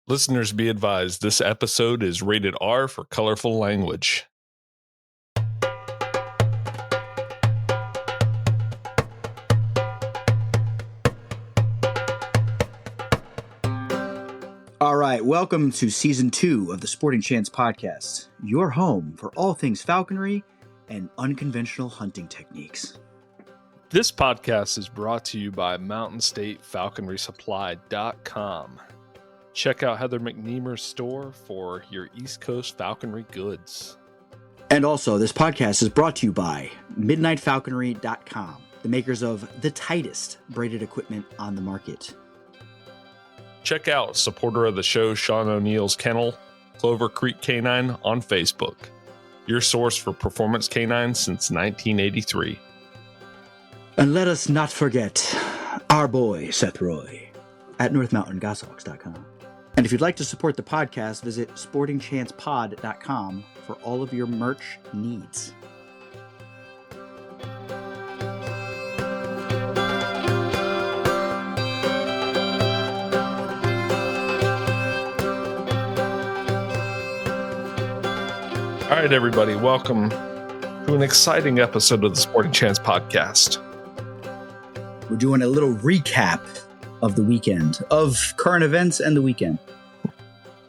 Listeners be advised, this episode is rated R for colorful language. All right, welcome to Season 2 of the Sporting Chance Podcast, your home for all things falconry and unconventional hunting techniques. This podcast is brought to you by MountainStateFalconrySupply.com. Check out Heather McNeamer's store for your East Coast falconry goods. And also, this podcast is brought to you by MidnightFalconry.com, the makers of the tightest braided equipment on the market. Check out supporter of the show, Sean O'Neill's Kennel, Clover Creek Canine on Facebook. Your source for performance canines since 1983. And let us not forget our boy, Seth Roy, at NorthMountainGoshawks.com. And if you'd like to support the podcast, visit SportingChancePod.com for all of your merch needs. All right, everybody, welcome to an exciting episode of the Sporting Chance Podcast. We're doing a little recap of the weekend, of current events and the weekend.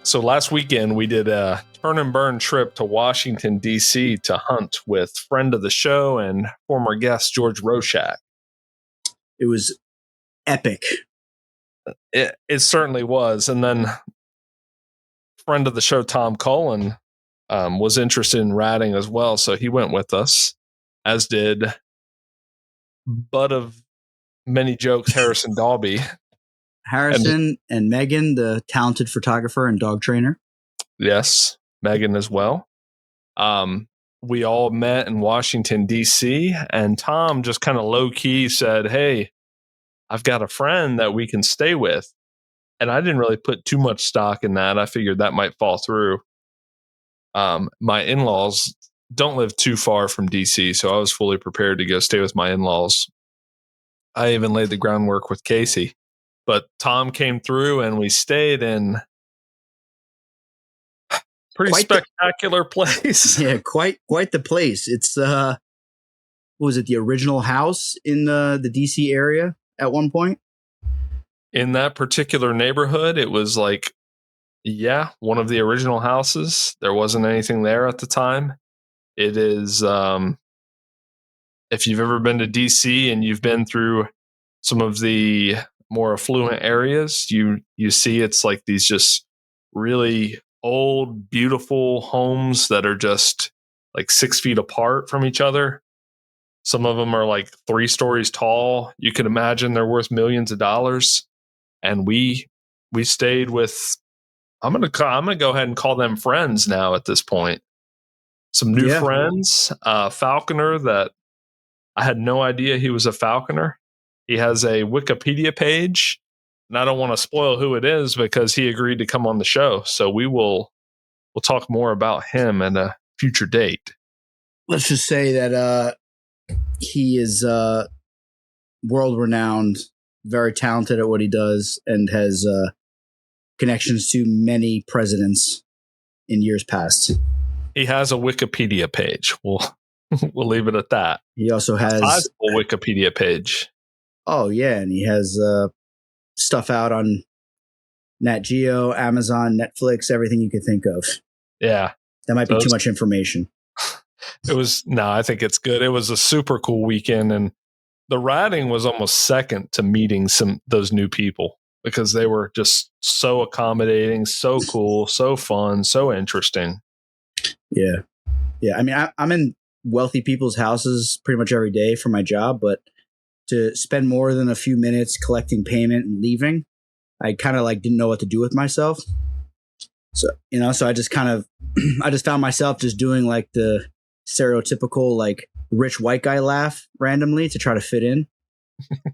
So last weekend, we did a turn and burn trip to Washington, D.C. to hunt with friend of the show and former guest George Roshak. It was epic. It certainly was. And then friend of the show, Tom Cullen, was interested in ratting as well. So he went with us, as did butt of many jokes, Harrison Dalby. Harrison and Megan, the talented photographer and dog trainer. Yes, Megan as well. We all met in Washington, D.C., and Tom just kind of low-key said, hey, I've got a friend that we can stay with. And I didn't really put too much stock in that. I figured that might fall through. My in-laws don't live too far from D.C., so I was fully prepared to go stay with my in-laws. I even laid the groundwork with Casey. But Tom came through and we stayed in pretty spectacular place. Yeah, quite the place. It's what was it, the original house in the DC area at one point? In that particular neighborhood, it was like, yeah, one of the original houses. There wasn't anything there at the time. It is, if you've ever been to DC and you've been through some of the more affluent areas, you see it's like these just really old, beautiful homes that are just like 6 feet apart from each other. Some of them are like 3 stories tall. You can imagine they're worth millions of dollars. And we stayed with, I'm gonna go ahead and call them friends now at this point. Some new friends, falconer that I had no idea he was a falconer. He has a Wikipedia page, and I don't want to spoil who it is because he agreed to come on the show. So we'll talk more about him at a future date. Let's just say that he is world-renowned, very talented at what he does, and has connections to many presidents in years past. He has a Wikipedia page. We'll leave it at that. He also has a Wikipedia page. Oh, yeah, and he has stuff out on Nat Geo, Amazon, Netflix, everything you could think of. Yeah. That might be too much information. I think it's good. It was a super cool weekend, and the ratting was almost second to meeting those new people because they were just so accommodating, so cool, so fun, so interesting. Yeah. Yeah, I mean, I'm in wealthy people's houses pretty much every day for my job, but to spend more than a few minutes collecting payment and leaving, I kind of like didn't know what to do with myself. So, so I just kind of, I just found myself just doing like the stereotypical like rich white guy laugh randomly to try to fit in.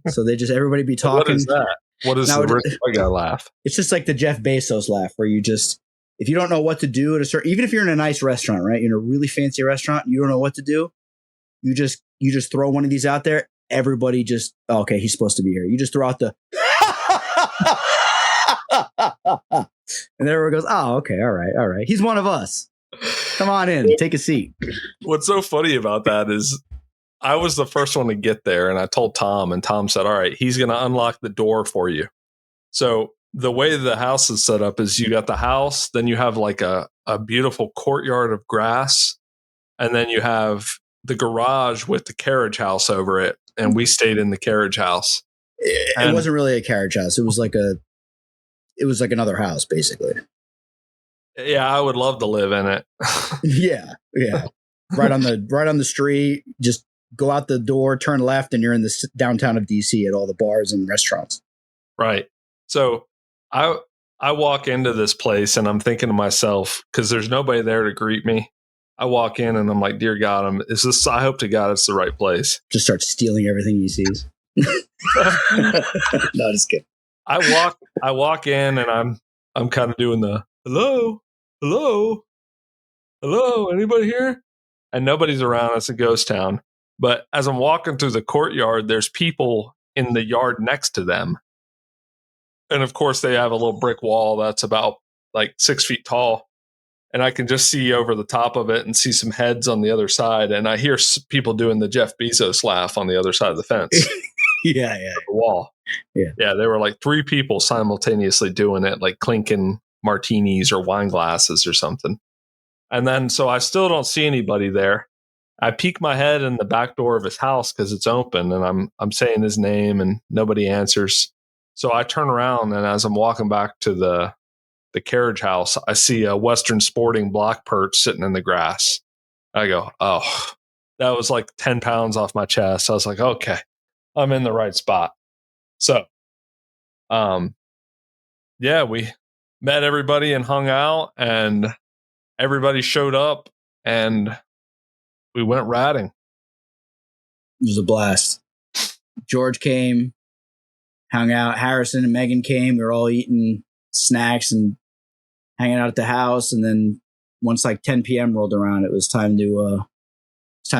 So everybody be talking. What is that? What is the rich white guy laugh? It's just like the Jeff Bezos laugh where you just, if you don't know what to do at a certain, even if you're in a nice restaurant, right? You're in a really fancy restaurant, you don't know what to do. You just throw one of these out there. Everybody just, okay, he's supposed to be here. You just throw out the And everyone goes, "Oh, okay, all right. He's one of us. Come on in, take a seat." What's so funny about that is I was the first one to get there, and I told Tom, and Tom said, "All right, he's going to unlock the door for you." So the way the house is set up is you got the house, then you have like a beautiful courtyard of grass, and then you have the garage with the carriage house over it. And we stayed in the carriage house. It wasn't really a carriage house. It was like another house, basically. Yeah, I would love to live in it. Yeah. Right on the street. Just go out the door, turn left, and you're in the downtown of DC at all the bars and restaurants. Right. So I walk into this place and I'm thinking to myself, because there's nobody there to greet me. I walk in and I'm like, dear God, I hope to God it's the right place. Just start stealing everything he sees. No, just kidding. I walk in and I'm kind of doing the hello, anybody here? And nobody's around. It's a ghost town. But as I'm walking through the courtyard, there's people in the yard next to them. And of course, they have a little brick wall that's about like 6 feet tall. And I can just see over the top of it and see some heads on the other side. And I hear people doing the Jeff Bezos laugh on the other side of the fence. Yeah. The wall. Yeah. There were like 3 people simultaneously doing it, like clinking martinis or wine glasses or something. And then, so I still don't see anybody there. I peek my head in the back door of his house because it's open, and I'm saying his name and nobody answers. So I turn around, and as I'm walking back to the carriage house, I see a Western Sporting block perch sitting in the grass. I go, oh, that was like 10 pounds off my chest. I was like, okay, I'm in the right spot. So, we met everybody and hung out, and everybody showed up, and we went ratting. It was a blast. George came, hung out. Harrison and Megan came. We were all eating snacks and hanging out at the house. And then once like 10 p.m. rolled around, it was time to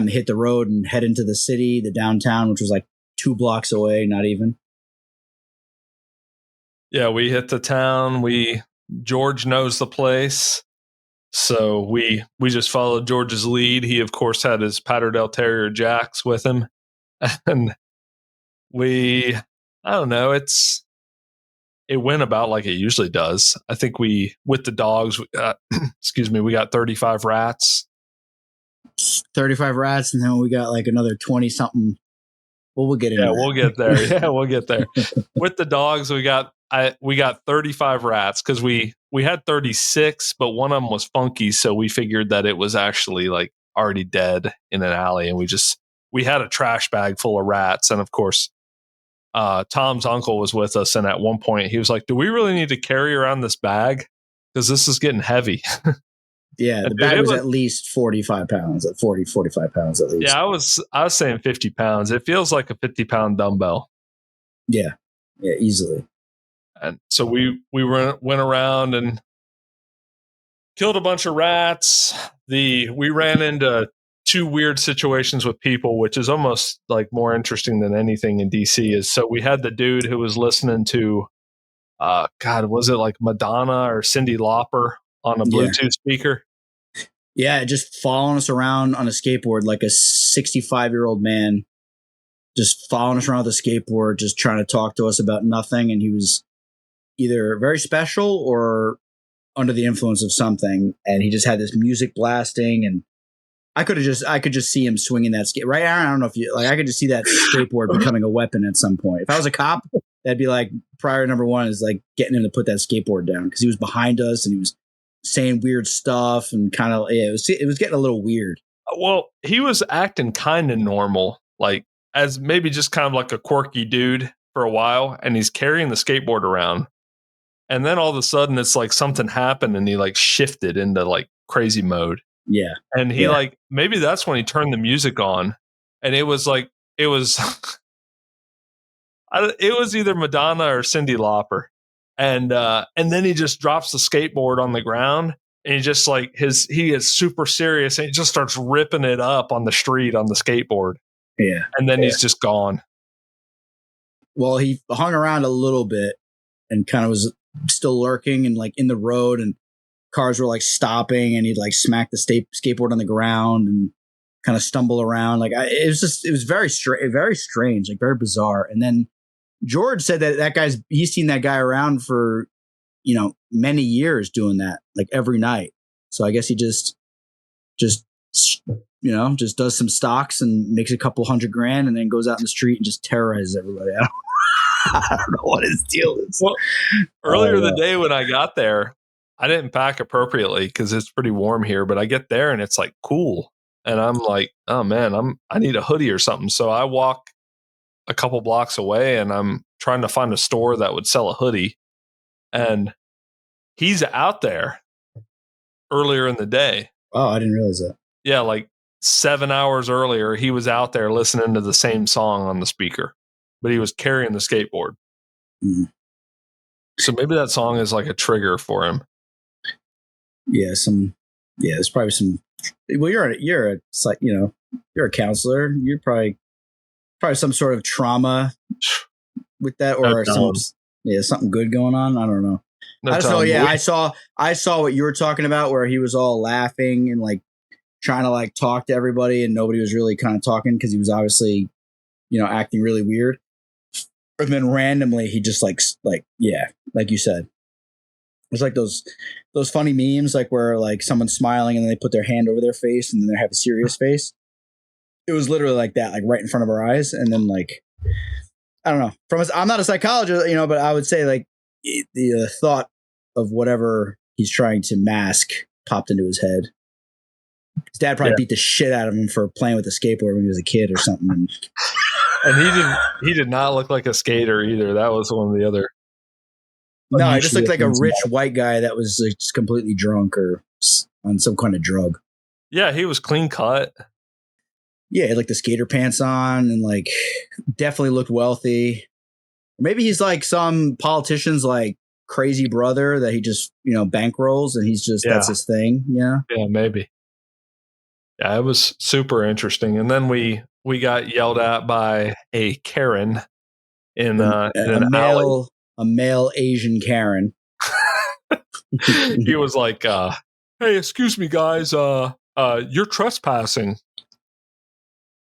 hit the road and head into the city, the downtown, which was like 2 blocks away, not even. Yeah, we hit the town. George knows the place. So we just followed George's lead. He, of course, had his Patterdale Terrier Jacks with him. And I don't know, it went about like it usually does. I think with the dogs, we got 35 rats. 35 rats, and then we got like another 20 something. Well, we'll get into that. We'll get there. Yeah, we'll get there. With the dogs, we got 35 rats because we had 36, but one of them was funky, so we figured that it was actually like already dead in an alley, and we had a trash bag full of rats. And of course, Tom's uncle was with us, and at one point he was like, do we really need to carry around this bag, because this is getting heavy? Yeah, the bag was at least 45 pounds, 45 pounds at least. Yeah, I was saying 50 pounds. It feels like a 50-pound dumbbell. Yeah, easily. And so we went around and killed a bunch of rats. We ran into 2 weird situations with people, which is almost like more interesting than anything in DC. Is so we had the dude who was listening to, was it like Madonna or Cyndi Lauper on a Bluetooth speaker? Yeah, just following us around on a skateboard like a 65-year-old man, just following us around with a skateboard, just trying to talk to us about nothing. And he was either very special or under the influence of something. And he just had this music blasting, and I could just see him swinging that skate. Right, Aaron? I don't know if you I could just see that skateboard becoming a weapon at some point. If I was a cop, that'd be like priority number 1 is like getting him to put that skateboard down, because he was behind us and he was saying weird stuff and kind of, it was getting a little weird. Well, he was acting kind of normal, like as maybe just kind of like a quirky dude for a while, and he's carrying the skateboard around. And then all of a sudden it's like something happened and he like shifted into like crazy mode. Yeah. And he like, maybe that's when he turned the music on, and it was it was either Madonna or Cyndi Lauper. And then he just drops the skateboard on the ground, and he just like he is super serious, and he just starts ripping it up on the street on the skateboard. Yeah. And then he's just gone. Well, he hung around a little bit and kind of was still lurking and like in the road, and cars were like stopping, and he'd like smack the skateboard on the ground and kind of stumble around. Like it was very strange, like very bizarre. And then George said that he's seen that guy around for, many years doing that, like every night. So I guess he just does some stocks and makes a couple $100,000 and then goes out in the street and just terrorizes everybody. I don't know what his deal is. Well, earlier the day when I got there, I didn't pack appropriately because it's pretty warm here, but I get there and it's like cool. And I'm like, oh man, I need a hoodie or something. So I walk a couple blocks away and I'm trying to find a store that would sell a hoodie. And he's out there earlier in the day. Oh, I didn't realize that. Yeah, like 7 hours earlier, he was out there listening to the same song on the speaker, but he was carrying the skateboard. Mm. So maybe that song is like a trigger for him. Yeah, there's probably some. Well, you're a counselor. You're probably some sort of trauma with that, or something good going on. I don't know. I just know. Yeah, I saw what you were talking about, where he was all laughing and like trying to like talk to everybody, and nobody was really kind of talking because he was obviously, acting really weird. And then randomly, he just like you said, it's like those funny memes, like where like someone's smiling and then they put their hand over their face and then they have a serious face. It was literally like that, like right in front of our eyes, and then like I don't know. I'm not a psychologist, but I would say like the thought of whatever he's trying to mask popped into his head. His dad probably beat the shit out of him for playing with a skateboard when he was a kid or something. And he did not look like a skater either. That was one of the other. No, he just looked like a rich white guy that was like, just completely drunk or on some kind of drug. Yeah, he was clean cut. Yeah, he had like the skater pants on and like definitely looked wealthy. Maybe he's like some politician's like crazy brother that he just, bankrolls and he's just, that's his thing. Yeah. Yeah, maybe. Yeah, it was super interesting. And then we got yelled at by a Karen in an alley. A male Asian Karen. He was like, hey, excuse me, guys. You're trespassing.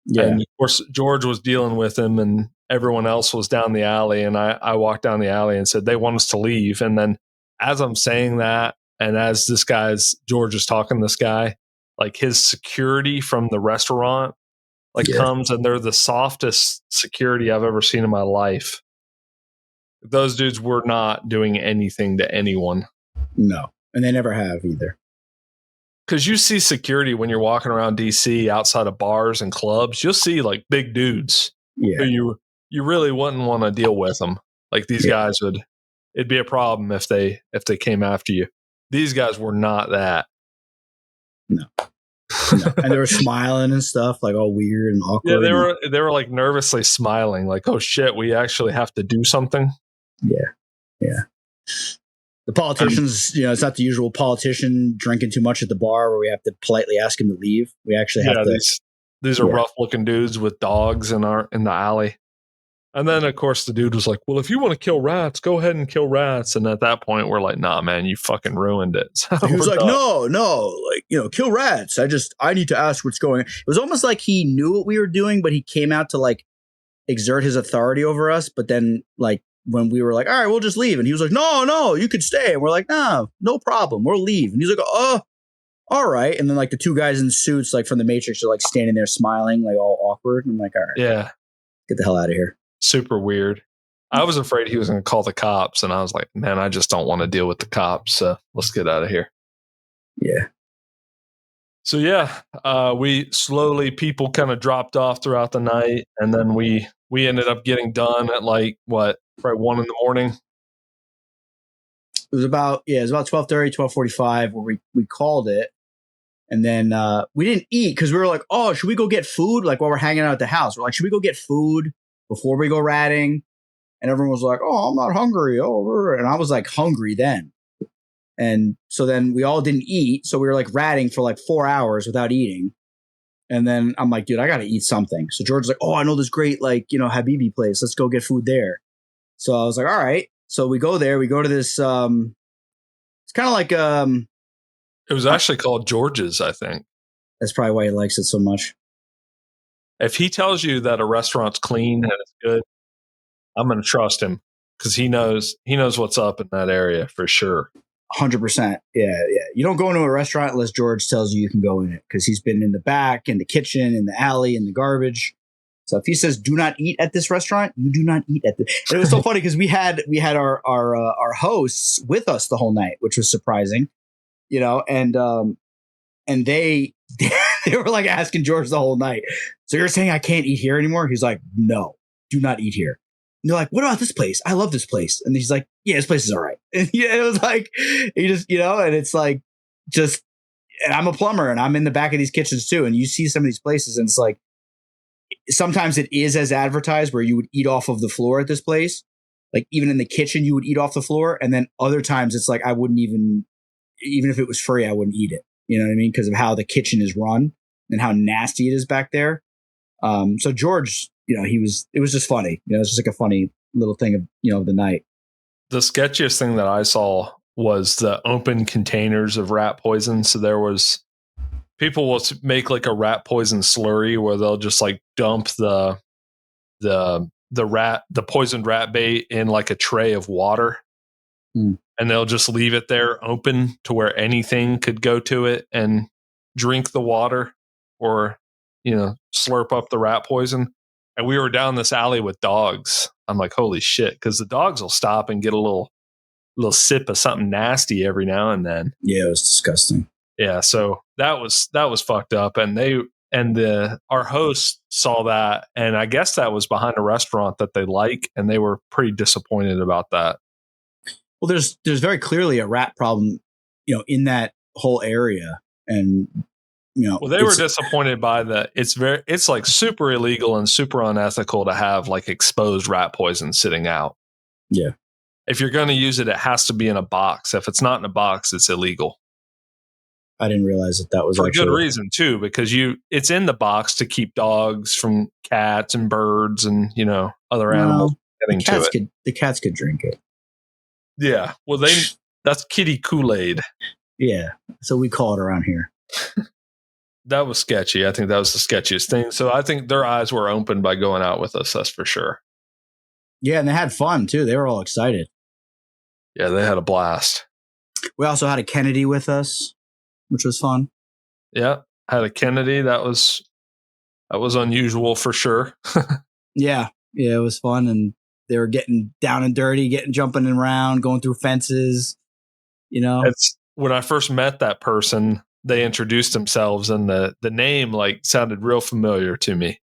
Yeah. And of course, George was dealing with him and everyone else was down the alley. And I walked down the alley and said, they want us to leave. And then as I'm saying that, and as George is talking to this guy, like his security from the restaurant comes, and they're the softest security I've ever seen in my life. Those dudes were not doing anything to anyone. No. And they never have either. Because you see security when you're walking around DC outside of bars and clubs. You'll see like big dudes who you really wouldn't want to deal with them. Like these guys it'd be a problem if they came after you. These guys were not that. No. And they were smiling and stuff, like all weird and awkward. Yeah, they were like nervously smiling, like, oh shit, we actually have to do something. Yeah. The politicians, it's not the usual politician drinking too much at the bar where we have to politely ask him to leave. We actually have to. These are rough looking dudes with dogs in the alley. And then, of course, the dude was like, well, if you want to kill rats, go ahead and kill rats. And at that point, we're like, nah, man, you fucking ruined it. So he was like, no, like, kill rats. I need to ask what's going on. It was almost like he knew what we were doing, but he came out to like exert his authority over us. But then like when we were like, all right, we'll just leave. And he was like, no, you could stay. And we're like, no problem. We'll leave. And he's like, oh, all right. And then like the two guys in suits, like from the Matrix, are like standing there smiling, like all awkward. And I'm like, all right, get the hell out of here. Super weird. I was afraid he was going to call the cops, and I was like, man, I just don't want to deal with the cops. So let's get out of here. Yeah. So people kind of dropped off throughout the night, and then we ended up getting done at like right 1 a.m. It was about 12:30, 12:45 where we called it. And then we didn't eat because we were like, oh, should we go get food? Like while we're hanging out at the house, we're like, should we go get food before we go ratting? And everyone was like, oh, I'm not hungry. And I was like hungry then. And so then we all didn't eat. So we were like ratting for like 4 hours without eating. And then I'm like, dude, I got to eat something. So George's like, oh, I know this great, like, Habibi place. Let's go get food there. So I was like, all right. So we go there. We go to this. It's kind of like It was actually called George's, I think. that's probably why he likes it so much. If he tells you that a restaurant's clean and it's good, I'm going to trust him because he knows what's up in that area for sure. 100%. Yeah. You don't go into a restaurant unless George tells you can go in it because he's been in the back, in the kitchen, in the alley, in the garbage. So if he says do not eat at this restaurant, you do not eat at the. It was so funny because we had our hosts with us the whole night, which was surprising, and they they were like asking George the whole night. So you're saying I can't eat here anymore? He's like, no, do not eat here. And they're like, what about this place? I love this place. And he's like, yeah, this place is all right. And it was like, he just, and it's like, just, and I'm a plumber and I'm in the back of these kitchens too. And you see some of these places and it's like, sometimes it is as advertised where you would eat off of the floor at this place. Like even in the kitchen, you would eat off the floor. And then other times it's like, I wouldn't even if it was free, I wouldn't eat it. You know what I mean? Because of how the kitchen is run and how nasty it is back there. So George, it was just funny. It's just like a funny little thing of the night. The sketchiest thing that I saw was the open containers of rat poison. So there was people will make like a rat poison slurry where they'll just like dump the poisoned rat bait in like a tray of water. And they'll just leave it there open to where anything could go to it and drink the water or, slurp up the rat poison. And we were down this alley with dogs. I'm like, holy shit. Cause the dogs will stop and get a little sip of something nasty every now and then. Yeah, it was disgusting. Yeah. So that was fucked up. And our host saw that. And I guess that was behind a restaurant that they like. And they were pretty disappointed about that. Well, there's very clearly a rat problem, in that whole area, and well, they were disappointed by it's like super illegal and super unethical to have like exposed rat poison sitting out. Yeah, if you're going to use it, it has to be in a box. If it's not in a box, it's illegal. I didn't realize that was for actually good reason too, because it's in the box to keep dogs from cats and birds and other animals getting to it. The cats could drink it. Yeah, well, that's kitty Kool-Aid. Yeah, so we call it around here. That was sketchy. I think that was the sketchiest thing. So I think their eyes were opened by going out with us. That's for sure. Yeah, and they had fun too. They were all excited. Yeah, they had a blast. We also had a Kennedy with us, which was fun. Yeah, I had a Kennedy. That was unusual for sure. Yeah, it was fun, and they were getting down and dirty, jumping around, going through fences. It's when I first met that person, they introduced themselves, and the name like sounded real familiar to me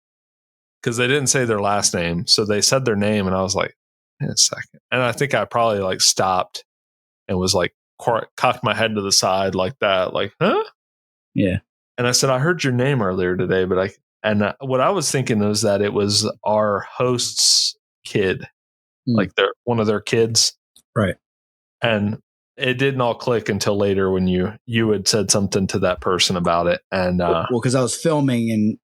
because they didn't say their last name, so they said their name, and I was like, "Wait a second." And I think I probably like stopped and was like cocked my head to the side like that, like, "Huh?" Yeah. And I said, "I heard your name earlier today," but what I was thinking was that it was our host's kid, like one of their kids, right? And it didn't all click until later when you had said something to that person about it. And because I was filming and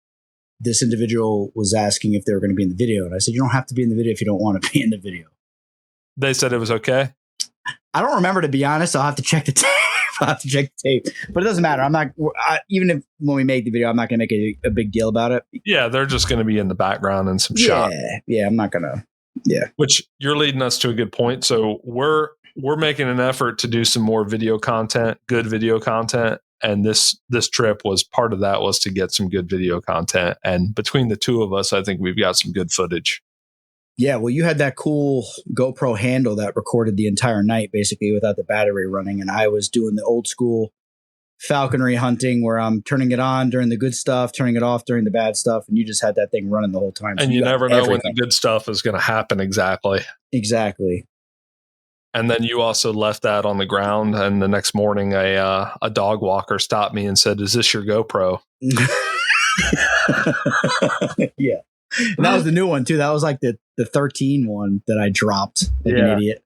this individual was asking if they were going to be in the video, and I said, "You don't have to be in the video if you don't want to be in the video." They said it was okay. I don't remember, to be honest. I'll have to check the tape. But it doesn't matter. I'm not even if when we make the video, I'm not going to make a big deal about it. Yeah, they're just going to be in the background and some shots. Yeah, I'm not going to. Yeah. Which you're leading us to a good point. So we're making an effort to do some more video content, good video content. And this trip was part of that, was to get some good video content. And between the two of us, I think we've got some good footage. Yeah, well, you had that cool GoPro handle that recorded the entire night, basically without the battery running. And I was doing the old school falconry hunting where I'm turning it on during the good stuff, turning it off during the bad stuff. And you just had that thing running the whole time. And so you never know when the good stuff is going to happen exactly. Exactly. And then you also left that on the ground. And the next morning, a dog walker stopped me and said, "Is this your GoPro?" Yeah. And that was the new one too. That was like the 13 one that I dropped like an idiot.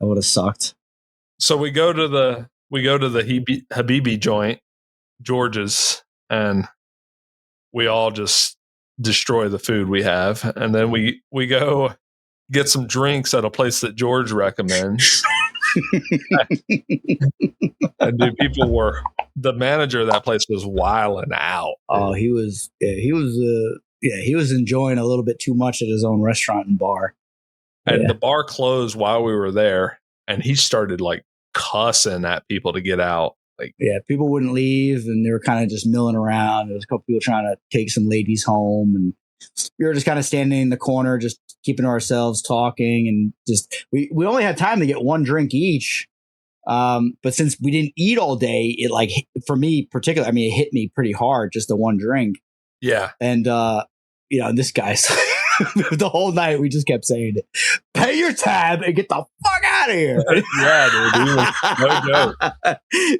That would have sucked. So we go to the Habibi joint, George's, and we all just destroy the food we have. And then we go get some drinks at a place that George recommends. And dude, the manager of that place was wilding out. Oh, he was enjoying a little bit too much at his own restaurant and bar. And the bar closed while we were there, and he started like cussing at people to get out. Like, yeah, people wouldn't leave, and they were kind of just milling around. There was a couple people trying to take some ladies home, and we were just kind of standing in the corner, just keeping to ourselves, talking, and just we only had time to get one drink each. But since we didn't eat all day, it like for me particularly, I mean, it hit me pretty hard just the one drink. Yeah, and this guy's the whole night we just kept saying it. Pay your tab and get the fuck out of here. Yeah, dude. No joke.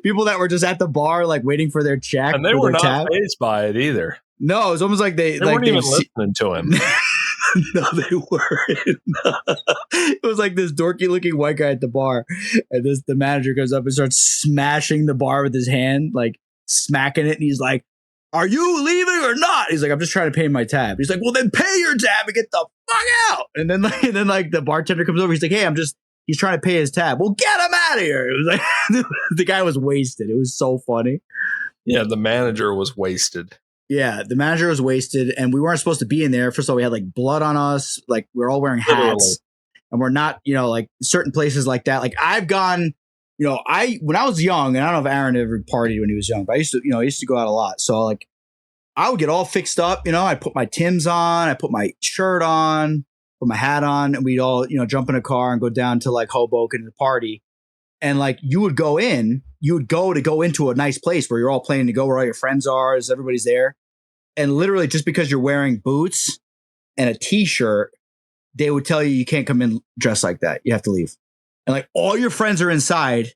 People that were just at the bar, like waiting for their check. And they were not fazed by it either. No, it was almost like they weren't even listening to him. No, they weren't. It was like this dorky looking white guy at the bar. And the manager goes up and starts smashing the bar with his hand, like smacking it. And he's like, "Are you leaving or not?" He's like, "I'm just trying to pay my tab." He's like, "Well, then pay your tab and get the fuck out." And then the bartender comes over. He's like, "Hey, he's trying to pay his tab." "Well, get him out of here." It was like the guy was wasted. It was so funny. Yeah, the manager was wasted. Yeah, the manager was wasted, and we weren't supposed to be in there. First of all, we had like blood on us. Like we're all wearing hats, and we're not, like certain places like that. Like I've gone, when I was young, and I don't know if Aaron ever partied when he was young, but I used to go out a lot. So like I would get all fixed up. I put my Timbs on, I put my shirt on, put my hat on, and we'd all, jump in a car and go down to like Hoboken to party. And like you would go into a nice place where you're all planning to go, where all your friends are, as everybody's there. And literally just because you're wearing boots and a t-shirt, they would tell you can't come in dressed like that. You have to leave. And like all your friends are inside.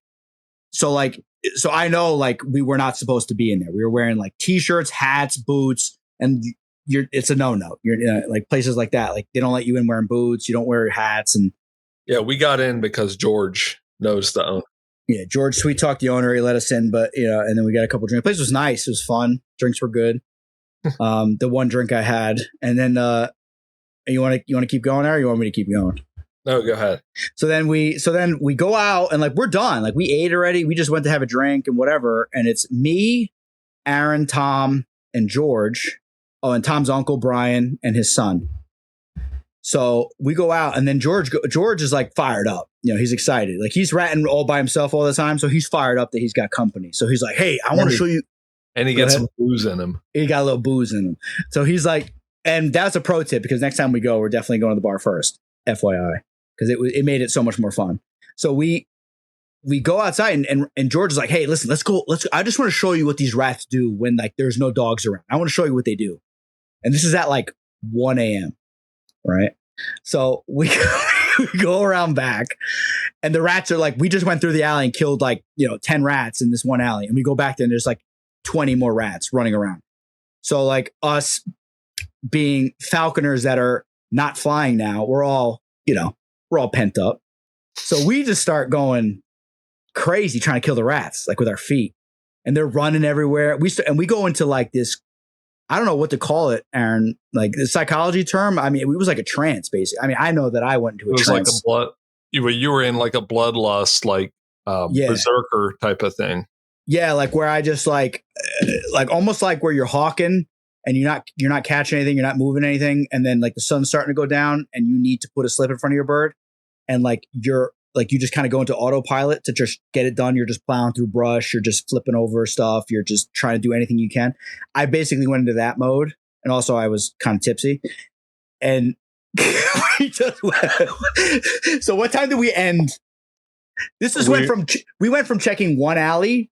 So I know like we were not supposed to be in there. We were wearing like t-shirts, hats, boots, and it's a no-no. You're like places like that. Like they don't let you in wearing boots. You don't wear your hats. And yeah, we got in because George knows the owner. Yeah, George sweet talked the owner. He let us in, but and then we got a couple drinks. The place was nice. It was fun. Drinks were good. The one drink I had, and then you want to keep going there, or you want me to keep going? No, go ahead. So then we go out and like we're done. Like we ate already. We just went to have a drink and whatever. And it's me, Aaron, Tom, and George. Oh, and Tom's uncle Brian and his son. So we go out, and then George is like fired up. He's excited. Like he's ratting all by himself all the time. So he's fired up that he's got company. So he's like, "Hey, I want to show you." And he gets some booze in him. He got a little booze in him. So he's like, and that's a pro tip, because next time we go, we're definitely going to the bar first, FYI, because it made it so much more fun. So we go outside, and George is like, "Hey, listen, let's go. I just want to show you what these rats do when like there's no dogs around. I want to show you what they do." And this is at like 1 a.m. Right? So we go around back, and the rats are like, we just went through the alley and killed like 10 rats in this one alley, and we go back there and there's like 20 more rats running around. So like us being falconers that are not flying now, we're all pent up. So we just start going crazy trying to kill the rats, like with our feet, and they're running everywhere. We go into like this, I don't know what to call it, Aaron, like the psychology term. I mean, it was like a trance, basically. I mean, I know that I went into a trance. Like you were in like a bloodlust, like berserker type of thing. Yeah, like where I just like almost like where you're hawking and you're not catching anything, you're not moving anything, and then like the sun's starting to go down and you need to put a slip in front of your bird, and you just kind of go into autopilot to just get it done. You're just plowing through brush, you're just flipping over stuff, you're just trying to do anything you can. I basically went into that mode, and also I was kind of tipsy, and so what time did we end? We went from checking one alley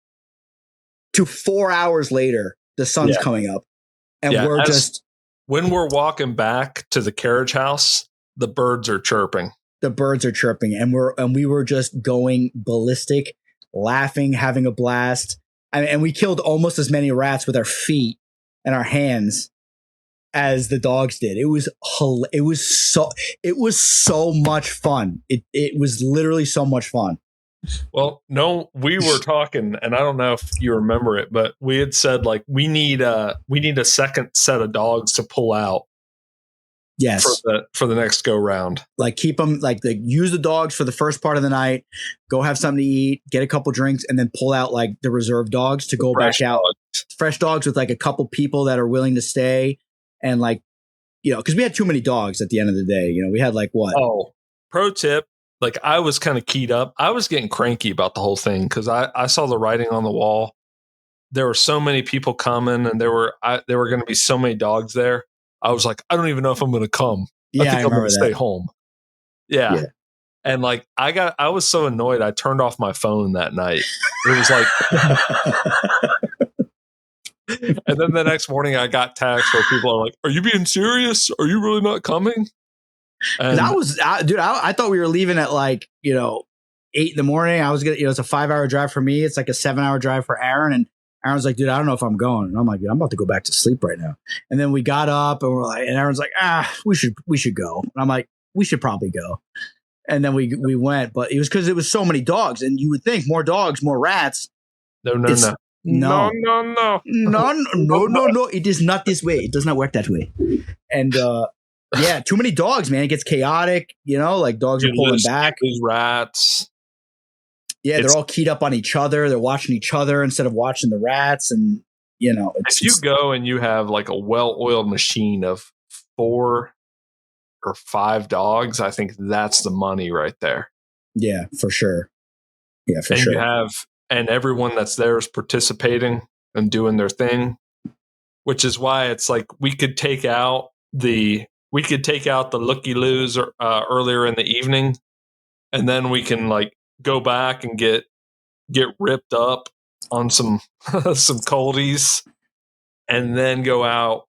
to 4 hours later. The sun's coming up, and when we're walking back to the carriage house, the birds are chirping. The birds are chirping, and we were just going ballistic, laughing, having a blast. And we killed almost as many rats with our feet and our hands as the dogs did. It was so much fun. It was literally so much fun. Well, no, we were talking, and I don't know if you remember it, but we had said like we need a second set of dogs to pull out Yes. For the next go round. Like keep them, like use the dogs for the first part of the night, go have something to eat, get a couple drinks, and then pull out like the reserve dogs to go back out. Fresh dogs with like a couple people that are willing to stay. And like, you know, because we had too many dogs at the end of the day. You know, we had like what? Oh, pro tip. Like I was kind of keyed up. I was getting cranky about the whole thing because I saw the writing on the wall. There were so many people coming, and there were going to be so many dogs there. I was like, I don't even know if I'm going to come. Yeah, I think I'm going to stay home. Yeah. And like, I was so annoyed. I turned off my phone that night. It was like, and then the next morning I got texts where people are like, are you being serious? Are you really not coming? And I thought we were leaving at like, you know, 8 a.m. I was it's a 5-hour drive for me. It's like a 7-hour drive for Aaron. And Aaron's like, dude, I don't know if I'm going. And I'm like, dude, I'm about to go back to sleep right now. And then we got up and we're like, and Aaron's like, we should go. And I'm like, we should probably go. And then we went, but it was because it was so many dogs. And you would think more dogs, more rats. No. No. It is not this way. It does not work that way. And yeah, too many dogs, man. It gets chaotic. You know, like dogs are pulling back. These rats. Yeah, they're all keyed up on each other. They're watching each other instead of watching the rats. And, you know, if you go and you have like a well-oiled machine of 4 or 5 dogs, I think that's the money right there. Yeah, for sure. Yeah, for sure. And everyone that's there is participating and doing their thing, which is why it's like we could take out the looky-loos earlier in the evening, and then we can like go back and get ripped up on some some coldies, and then go out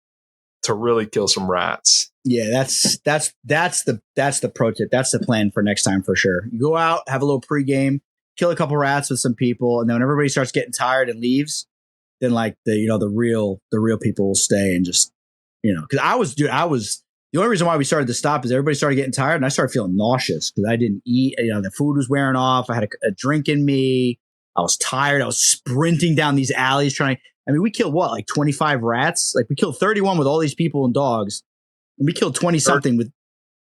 to really kill some rats. Yeah, that's the pro tip. That's the plan for next time for sure. You go out, have a little pregame, kill a couple rats with some people, and then when everybody starts getting tired and leaves, then like the real people will stay and just, you know, because I was the only reason why we started to stop is everybody started getting tired and I started feeling nauseous because I didn't eat. You know, the food was wearing off. I had a drink in me. I was tired. I was sprinting down these alleys trying. I mean, we killed what, like 25 rats? Like we killed 31 with all these people and dogs. And we killed 20 something with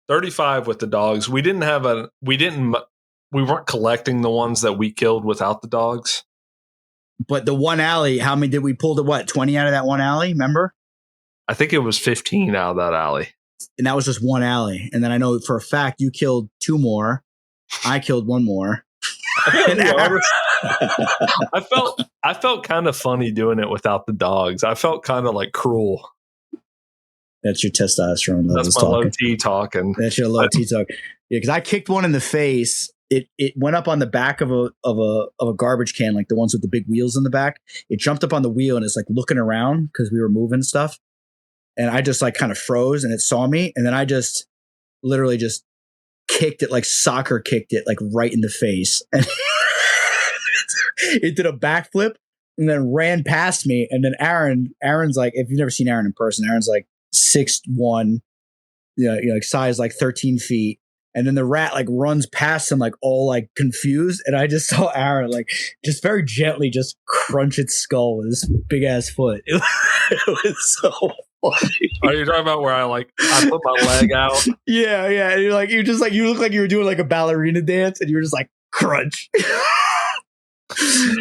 35 with the dogs. We weren't collecting the ones that we killed without the dogs. But the one alley, how many did we pull? To what, 20 out of that one alley? Remember? I think it was 15 out of that alley. And that was just one alley. And then I know for a fact you killed 2 more. I killed 1 more. I felt kind of funny doing it without the dogs. I felt kind of like cruel. That's your testosterone levels. That's my low T talking. That's your low T talk. Yeah, because I kicked one in the face. It went up on the back of a garbage can, like the ones with the big wheels in the back. It jumped up on the wheel and it's like looking around because we were moving stuff. And I just like kind of froze and it saw me. And then I just literally just kicked it, like soccer kicked it, like right in the face. And it did a backflip and then ran past me. And then Aaron's like, if you've never seen Aaron in person, Aaron's like 6'1", you know, like size like 13 feet. And then the rat like runs past him like all like confused. And I just saw Aaron like just very gently just crunch its skull with his big ass foot. It was so funny. Are you talking about where I put my leg out? Yeah. And you look like you were doing like a ballerina dance and you were just like crunch.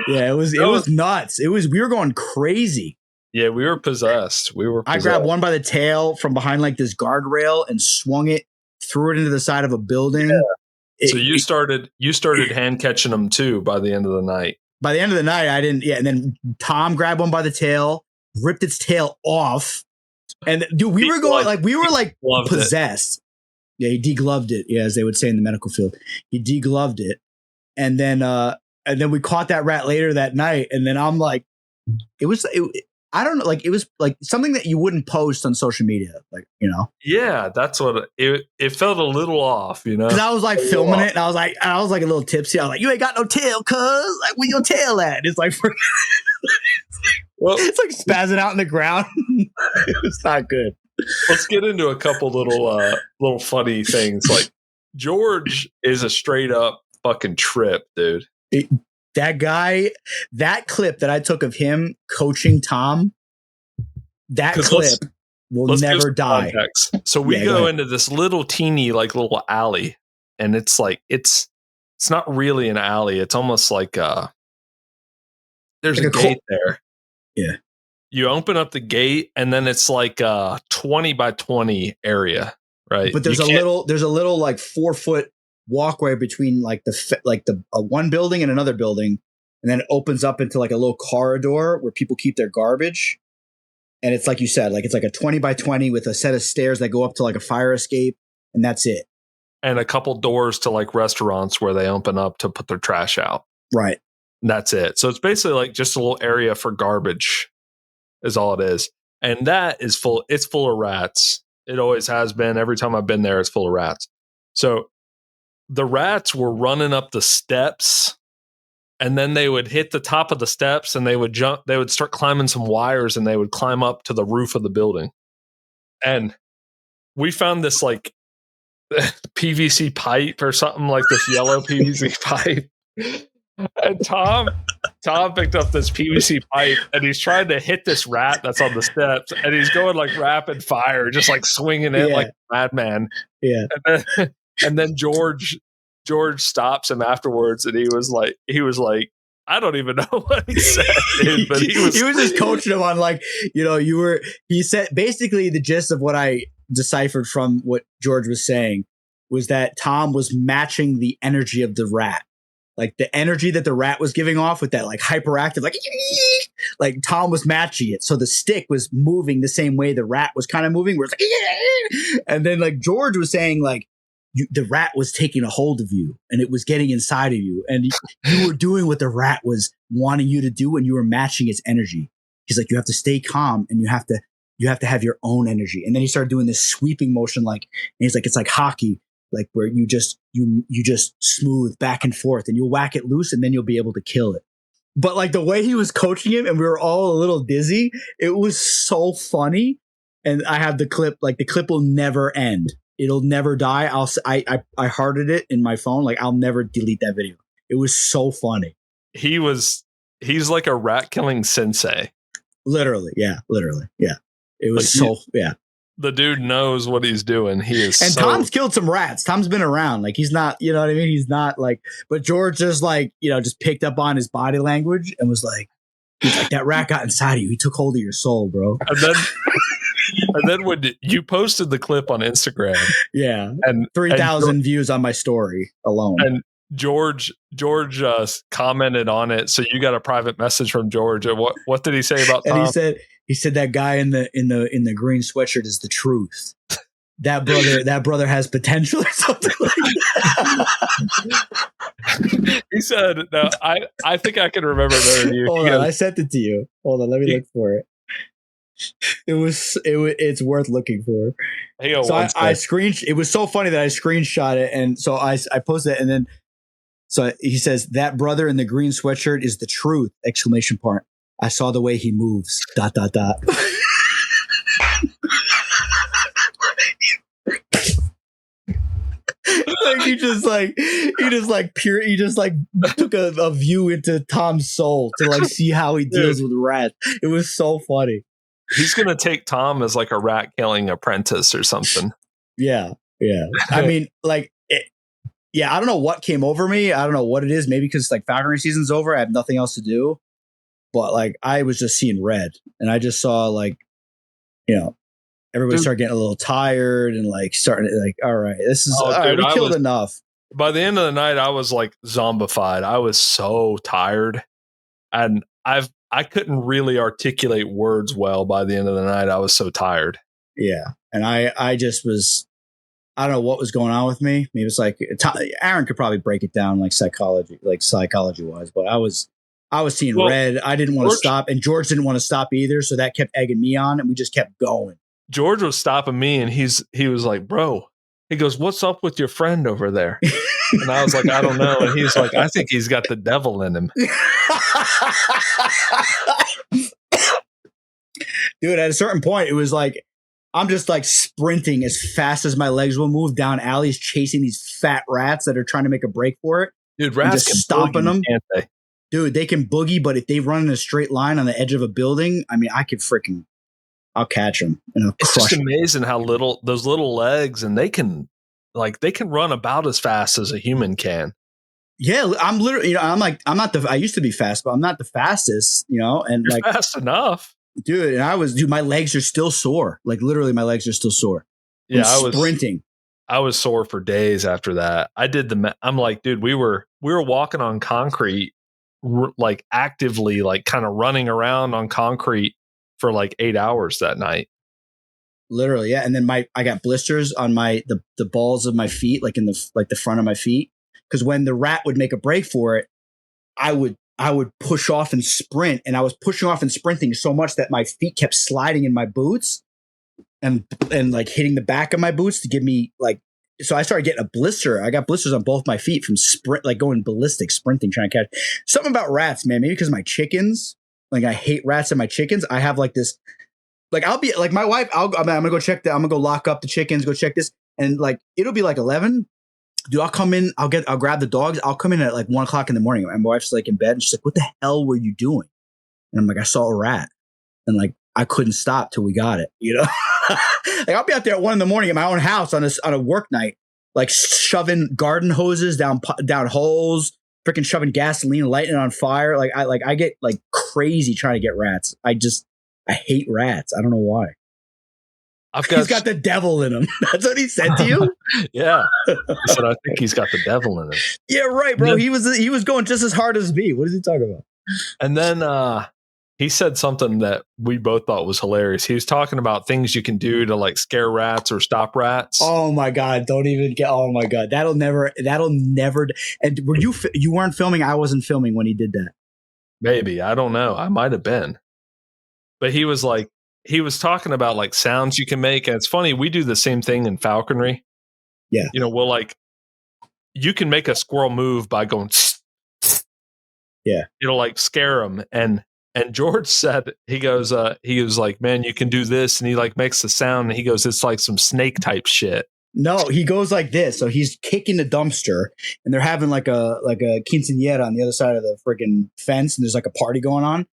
Yeah, it was nuts. We were going crazy. Yeah, we were possessed. I grabbed one by the tail from behind like this guardrail and swung it, threw it into the side of a building. Yeah. So you started hand catching them too by the end of the night. By the end of the night, I didn't. Yeah, and then Tom grabbed one by the tail, ripped its tail off, and dude, we were possessed. Yeah, he degloved it. Yeah, as they would say in the medical field, he degloved it, and then we caught that rat later that night, and then I'm like, I don't know, like it was like something that you wouldn't post on social media, like, you know. Yeah, that's what it felt a little off, you know. Because I was like filming it, and I was like a little tipsy. I was like, "You ain't got no tail, cuz. Like, where your tail at?" It's like, it's like spazzing out in the ground. It was not good. Let's get into a couple little funny things. Like George is a straight up fucking trip, dude. That guy, that clip that I took of him coaching Tom, that clip will Let's give never some die. context. So we Yeah, go into this little teeny like little alley, and it's like it's not really an alley. It's almost like there's Like a a gate there. Yeah. You open up the gate, and then it's like a 20 by 20 area, right? But there's a little like 4-foot walkway between like the one building and another building, and then it opens up into like a little corridor where people keep their garbage. And it's like you said, like it's like a 20 by 20 with a set of stairs that go up to like a fire escape, and that's it. And a couple doors to like restaurants where they open up to put their trash out. Right. And that's it. So it's basically like just a little area for garbage is all it is. And that is full. It's full of rats. It always has been. Every time I've been there, it's full of rats. So the rats were running up the steps, and then they would hit the top of the steps, and they would jump. They would start climbing some wires, and they would climb up to the roof of the building. And we found this like PVC pipe or something, like this yellow PVC pipe. And Tom picked up this PVC pipe, and he's trying to hit this rat that's on the steps, and he's going like rapid fire, just like swinging it like a madman. Yeah. And then George stops him afterwards, and he was like, I don't even know what he said, dude, but he was just coaching him on like, he said basically the gist of what I deciphered from what George was saying was that Tom was matching the energy of the rat. Like the energy that the rat was giving off with that like hyperactive, like Tom was matching it. So the stick was moving the same way the rat was kind of moving, where it's like, and then like George was saying like, the rat was taking a hold of you and it was getting inside of you. And you were doing what the rat was wanting you to do, and you were matching its energy. He's like, you have to stay calm, and you have to have your own energy. And then he started doing this sweeping motion, like, and he's like, it's like hockey. Like where you just smooth back and forth, and you'll whack it loose, and then you'll be able to kill it. But like the way he was coaching him, and we were all a little dizzy, it was so funny. And I have the clip. Like the clip will never end. It'll never die. I hearted it in my phone. Like I'll never delete that video. It was so funny. He's like a rat killing sensei. Literally, yeah. It was like yeah. The dude knows what he's doing. He is, and Tom's killed some rats. Tom's been around. Like he's not, you know what I mean? He's not like, but George just like, just picked up on his body language and was like, he's like, that rat got inside of you. He took hold of your soul, bro. And then when you posted the clip on Instagram, yeah, and 3,000 views on my story alone. And George commented on it. So you got a private message from George. And what did he say about Tom? And he said that guy in the green sweatshirt is the truth. That brother has potential or something like that. He said, no, I think I can remember better than you. Hold on, I sent it to you. Hold on, let me look for it. It's worth looking for. So I it was so funny that I screenshot it, and so I posted it, and then so he says that brother in the green sweatshirt is the truth! ! I saw the way he moves. ... Like he just took a view into Tom's soul to like see how he deals with rats. It was so funny. He's gonna take Tom as like a rat killing apprentice or something. Yeah. I mean, like, I don't know what came over me. I don't know what it is. Maybe because like falconry season's over, I have nothing else to do. But like, I was just seeing red, and I just saw like, everybody started getting a little tired and like starting to like, all right, this is all right. We killed enough. By the end of the night, I was like zombified. I was so tired, and I couldn't really articulate words well by the end of the night. I was so tired. Yeah. And I just was, I don't know what was going on with me. Maybe it's like Aaron could probably break it down like psychology wise, but I was seeing red. I didn't want to stop, and George didn't want to stop either. So that kept egging me on, and we just kept going. George was stopping me, and he was like, bro, he goes, what's up with your friend over there? And I was like, I don't know. And he's like, I think he's got the devil in him. Dude, at a certain point, it was like, I'm just like sprinting as fast as my legs will move down alleys, chasing these fat rats that are trying to make a break for it. Dude, rats just stomping them. Can't they? Dude, they can boogie, but if they run in a straight line on the edge of a building, I mean, I could I'll catch them and I'll It's just crush them. amazing how little those little legs, and they can run about as fast as a human can. Yeah, I'm literally, I'm not I used to be fast, but I'm not the fastest, and You're like, fast enough. dude, and my legs are still sore. Like literally my legs are still sore from Yeah, sprinting. I was sore for days after that. I'm like, dude, we were walking on concrete, like actively, like kind of running around on concrete for like 8 hours that night. Literally, yeah. And then I got blisters on the balls of my feet, like in the front of my feet. Because when the rat would make a break for it, I would push off and sprint, and I was pushing off and sprinting so much that my feet kept sliding in my boots and like hitting the back of my boots to give me like. So I started getting a blister. I got blisters on both my feet from sprint, like going ballistic, sprinting, trying to catch. Something about rats, man. Maybe because my chickens, like I hate rats and my chickens. I have like this, like I'll be like my wife. I'm gonna go check that. I'm gonna go lock up the chickens. Go check this, and like it'll be like 11. Dude, I'll come in. I'll grab the dogs. I'll come in at like 1:00 in the morning. And my wife's like in bed, and she's like, "What the hell were you doing?" And I'm like, "I saw a rat," and like I couldn't stop till we got it. Like I'll be out there at 1 in the morning at my own house on a work night, like shoving garden hoses down holes, freaking shoving gasoline, lighting it on fire. Like I get like crazy trying to get rats. I hate rats. I don't know why. He's got the devil in him. That's what he said to you? Yeah. He said, I think he's got the devil in him. Yeah, right, bro. He was going just as hard as me. What is he talking about? And then he said something that we both thought was hilarious. He was talking about things you can do to like scare rats or stop rats. Oh my God. Don't even get, oh my God. That'll never. And were you weren't filming? I wasn't filming when he did that. Maybe. I don't know. I might have been. But he was talking about like sounds you can make. And it's funny, we do the same thing in falconry. Yeah. We'll like, you can make a squirrel move by going, yeah. It'll like scare them. And George said, he was like, man, you can do this. And he like makes the sound. And he goes, it's like some snake type shit. No, he goes like this. So he's kicking the dumpster, and they're having like a quinceañera on the other side of the freaking fence, and there's like a party going on.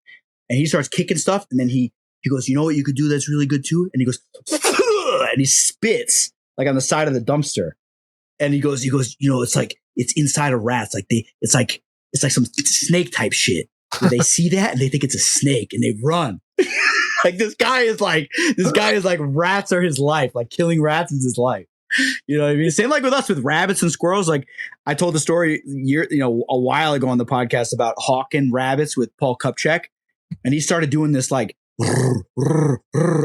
And he starts kicking stuff, and then he goes, you know what you could do that's really good too? And he goes, and he spits like on the side of the dumpster. And he goes, it's like it's inside of rats. Like it's like some snake type shit. Where they see that and they think it's a snake and they run. Like this guy is like rats are his life. Like killing rats is his life. You know what I mean? Same like with us with rabbits and squirrels. Like I told the story a while ago on the podcast about hawking rabbits with Paul Kupchak, and he started doing this like, and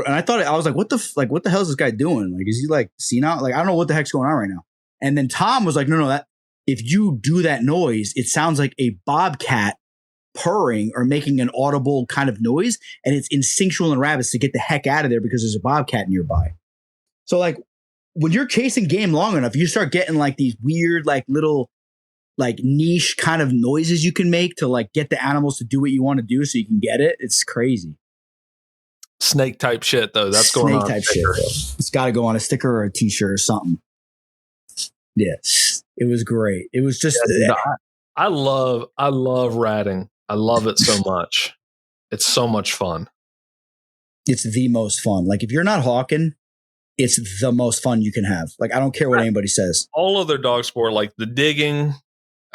I was like, what the hell is this guy doing? Like, is he like senile? Like, I don't know what the heck's going on right now. And then Tom was like, no, that if you do that noise, it sounds like a bobcat purring or making an audible kind of noise, and it's instinctual in rabbits to get the heck out of there because there's a bobcat nearby. So like when you're chasing game long enough, you start getting like these weird like little like niche kind of noises you can make to like get the animals to do what you want to do so you can get it. It's crazy. Snake type shit though. That's going on. Snake type shit though. It's got to go on a sticker or a t-shirt or something. Yes. It was great. It was just I love ratting. I love it so much. It's so much fun. It's the most fun. Like if you're not hawking, it's the most fun you can have. Like I don't care what anybody says. All other dog sport, like the digging,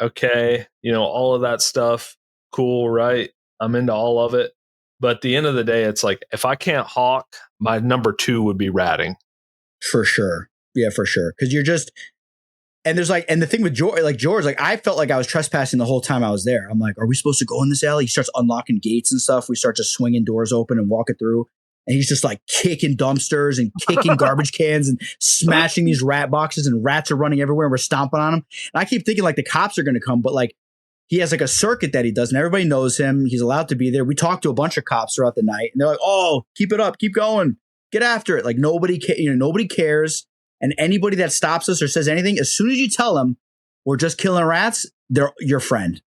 okay, all of that stuff, cool, right? I'm into all of it. But at the end of the day, it's like if I can't hawk, my number 2 would be ratting. For sure. Yeah, for sure. Because you're just and there's like, and the thing with George, like I felt like I was trespassing the whole time I was there. I'm like, are we supposed to go in this alley? He starts unlocking gates and stuff. We start just swinging doors open and walking through. And he's just like kicking dumpsters and kicking garbage cans and smashing these rat boxes, and rats are running everywhere and we're stomping on them. And I keep thinking like the cops are going to come, but like he has like a circuit that he does and everybody knows him. He's allowed to be there. We talked to a bunch of cops throughout the night and they're like, oh, keep it up, keep going, get after it. Like nobody cares. And anybody that stops us or says anything, as soon as you tell them we're just killing rats, they're your friend.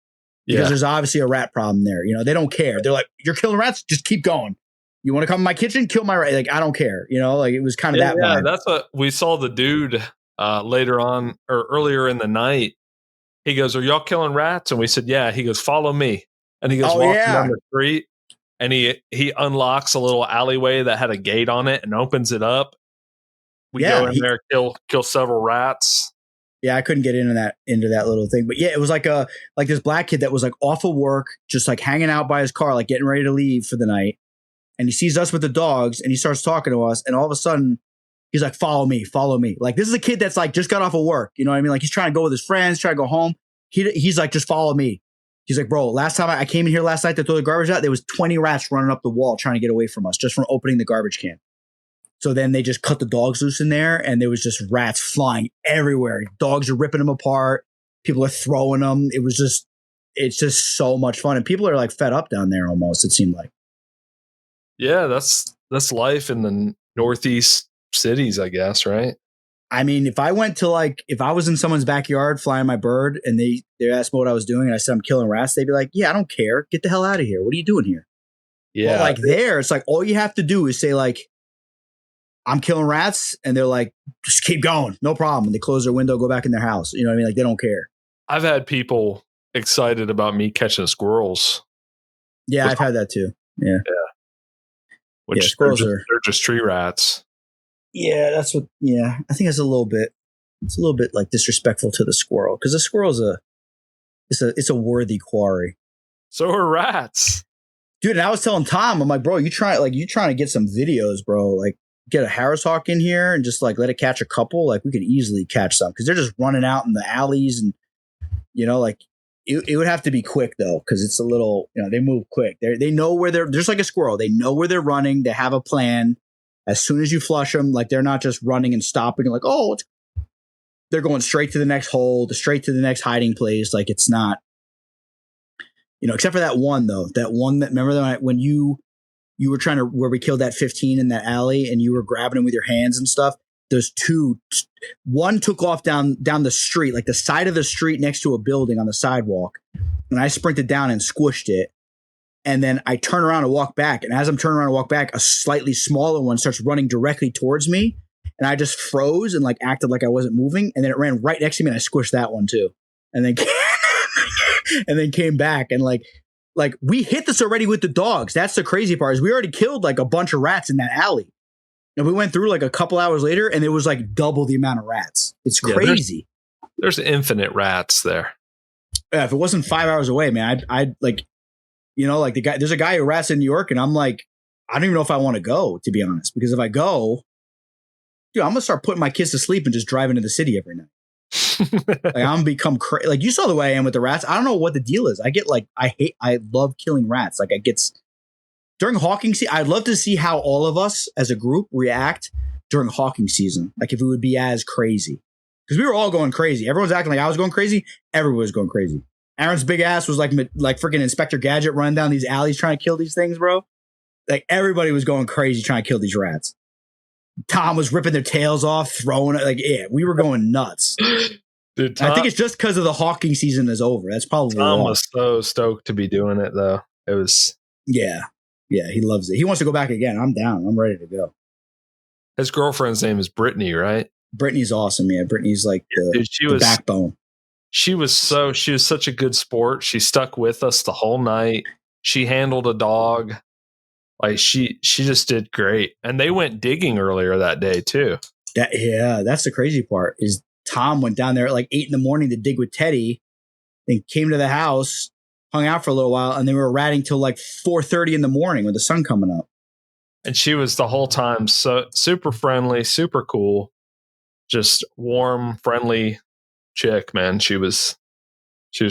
Because there's obviously a rat problem there. They don't care. They're like, you're killing rats, just keep going. You want to come in my kitchen, kill my rat. Like, I don't care. Like it was kind of that vibe. That's what we saw the dude later on or earlier in the night. He goes, are y'all killing rats? And we said, yeah. He goes, follow me. And he goes, walking down the street. and he unlocks a little alleyway that had a gate on it and opens it up. We go Yeah, in there, kill several rats. yeah, I couldn't get into that little thing, but yeah, it was like this black kid that was like off of work, just like hanging out by his car, like getting ready to leave for the night, and he sees us with the dogs, and he starts talking to us, and all of a sudden, he's like, "Follow me, follow me." Like this is a kid that's like just got off of work, you know what I mean? Like he's trying to go with his friends, trying to go home. He's like, "Just follow me." He's like, "Bro, last time I came in here last night to throw the garbage out, there was 20 rats running up the wall trying to get away from us just from opening the garbage can." So then they just cut the dogs loose in there, and there was just rats flying everywhere. Dogs are ripping them apart. People are throwing them. It's just so much fun, and people are like fed up down there. Almost, it seemed like. Yeah, that's life in the northeast cities, I guess, right? I mean, if I was in someone's backyard flying my bird, and they asked me what I was doing, and I said I'm killing rats, they'd be like, "Yeah, I don't care. Get the hell out of here. What are you doing here?" Yeah, But like there, it's like all you have to do is say like, "I'm killing rats," and they're like, "Just keep going, no problem." And they close their window, go back in their house. You know what I mean? Like they don't care. I've had people excited about me catching squirrels. Yeah, I've had that too. Yeah, which yeah, squirrels are. they're just tree rats. Yeah, that's what. Yeah, I think it's a little bit. It's a little bit like disrespectful to the squirrel because the squirrel's it's a worthy quarry. So are rats, dude. And I was telling Tom, I'm like, bro, you trying to get some videos, bro? Like, get a Harris Hawk in here and just like let it catch a couple. Like, we could easily catch some because they're just running out in the alleys, and like it would have to be quick though because it's a little, they move quick. They know where they're just like a squirrel. They know where they're running. They have a plan. As soon as you flush them, like they're not just running and stopping. Like, oh, they're going straight to the next hole, straight to the next hiding place. Like it's not, except for that one though. That one that remember that when you were trying to where we killed that 15 in that alley and you were grabbing them with your hands and stuff. There's two. One took off down the street, like the side of the street next to a building on the sidewalk, and I sprinted down and squished it. And then I turn around and walk back. And as I'm turning around and walk back, a slightly smaller one starts running directly towards me. And I just froze and like acted like I wasn't moving. And then it ran right next to me and I squished that one too. And then and then came back and like we hit this already with the dogs. That's the crazy part is we already killed like a bunch of rats in that alley. And we went through like a couple hours later and it was like double the amount of rats. It's crazy. Yeah, there's infinite rats there. Yeah, if it wasn't 5 hours away, man, I'd like, like there's a guy who rats in New York and I'm like, I don't even know if I want to go, to be honest, because if I go, dude, I'm going to start putting my kids to sleep and just drive into the city every night. Like I'm gonna become crazy. Like you saw the way I am with the rats. I don't know what the deal is. I get like, I love killing rats. Like during hawking season, I'd love to see how all of us as a group react during hawking season. Like if it would be as crazy, because we were all going crazy. Everyone's acting like I was going crazy. Everyone was going crazy. Aaron's big ass was like freaking Inspector Gadget running down these alleys trying to kill these things, bro. Like everybody was going crazy trying to kill these rats. Tom was ripping their tails off, throwing it. Like, yeah, we were going nuts. Dude, I think it's just because of the hawking season is over. That's probably Tom was so stoked to be doing it, though. It was. Yeah, he loves it. He wants to go back again. I'm down. I'm ready to go. His girlfriend's name is Brittany, right? Brittany's awesome. Yeah, Brittany's like the backbone. She was such a good sport. She stuck with us the whole night. She handled a dog. Like she just did great. And they went digging earlier that day too. That's the crazy part is Tom went down there at like 8 a.m. to dig with Teddy, then came to the house, hung out for a little while, and then we were ratting till like 4:30 in the morning with the sun coming up. And she was the whole time so super friendly, super cool, just warm, friendly chick, man. She was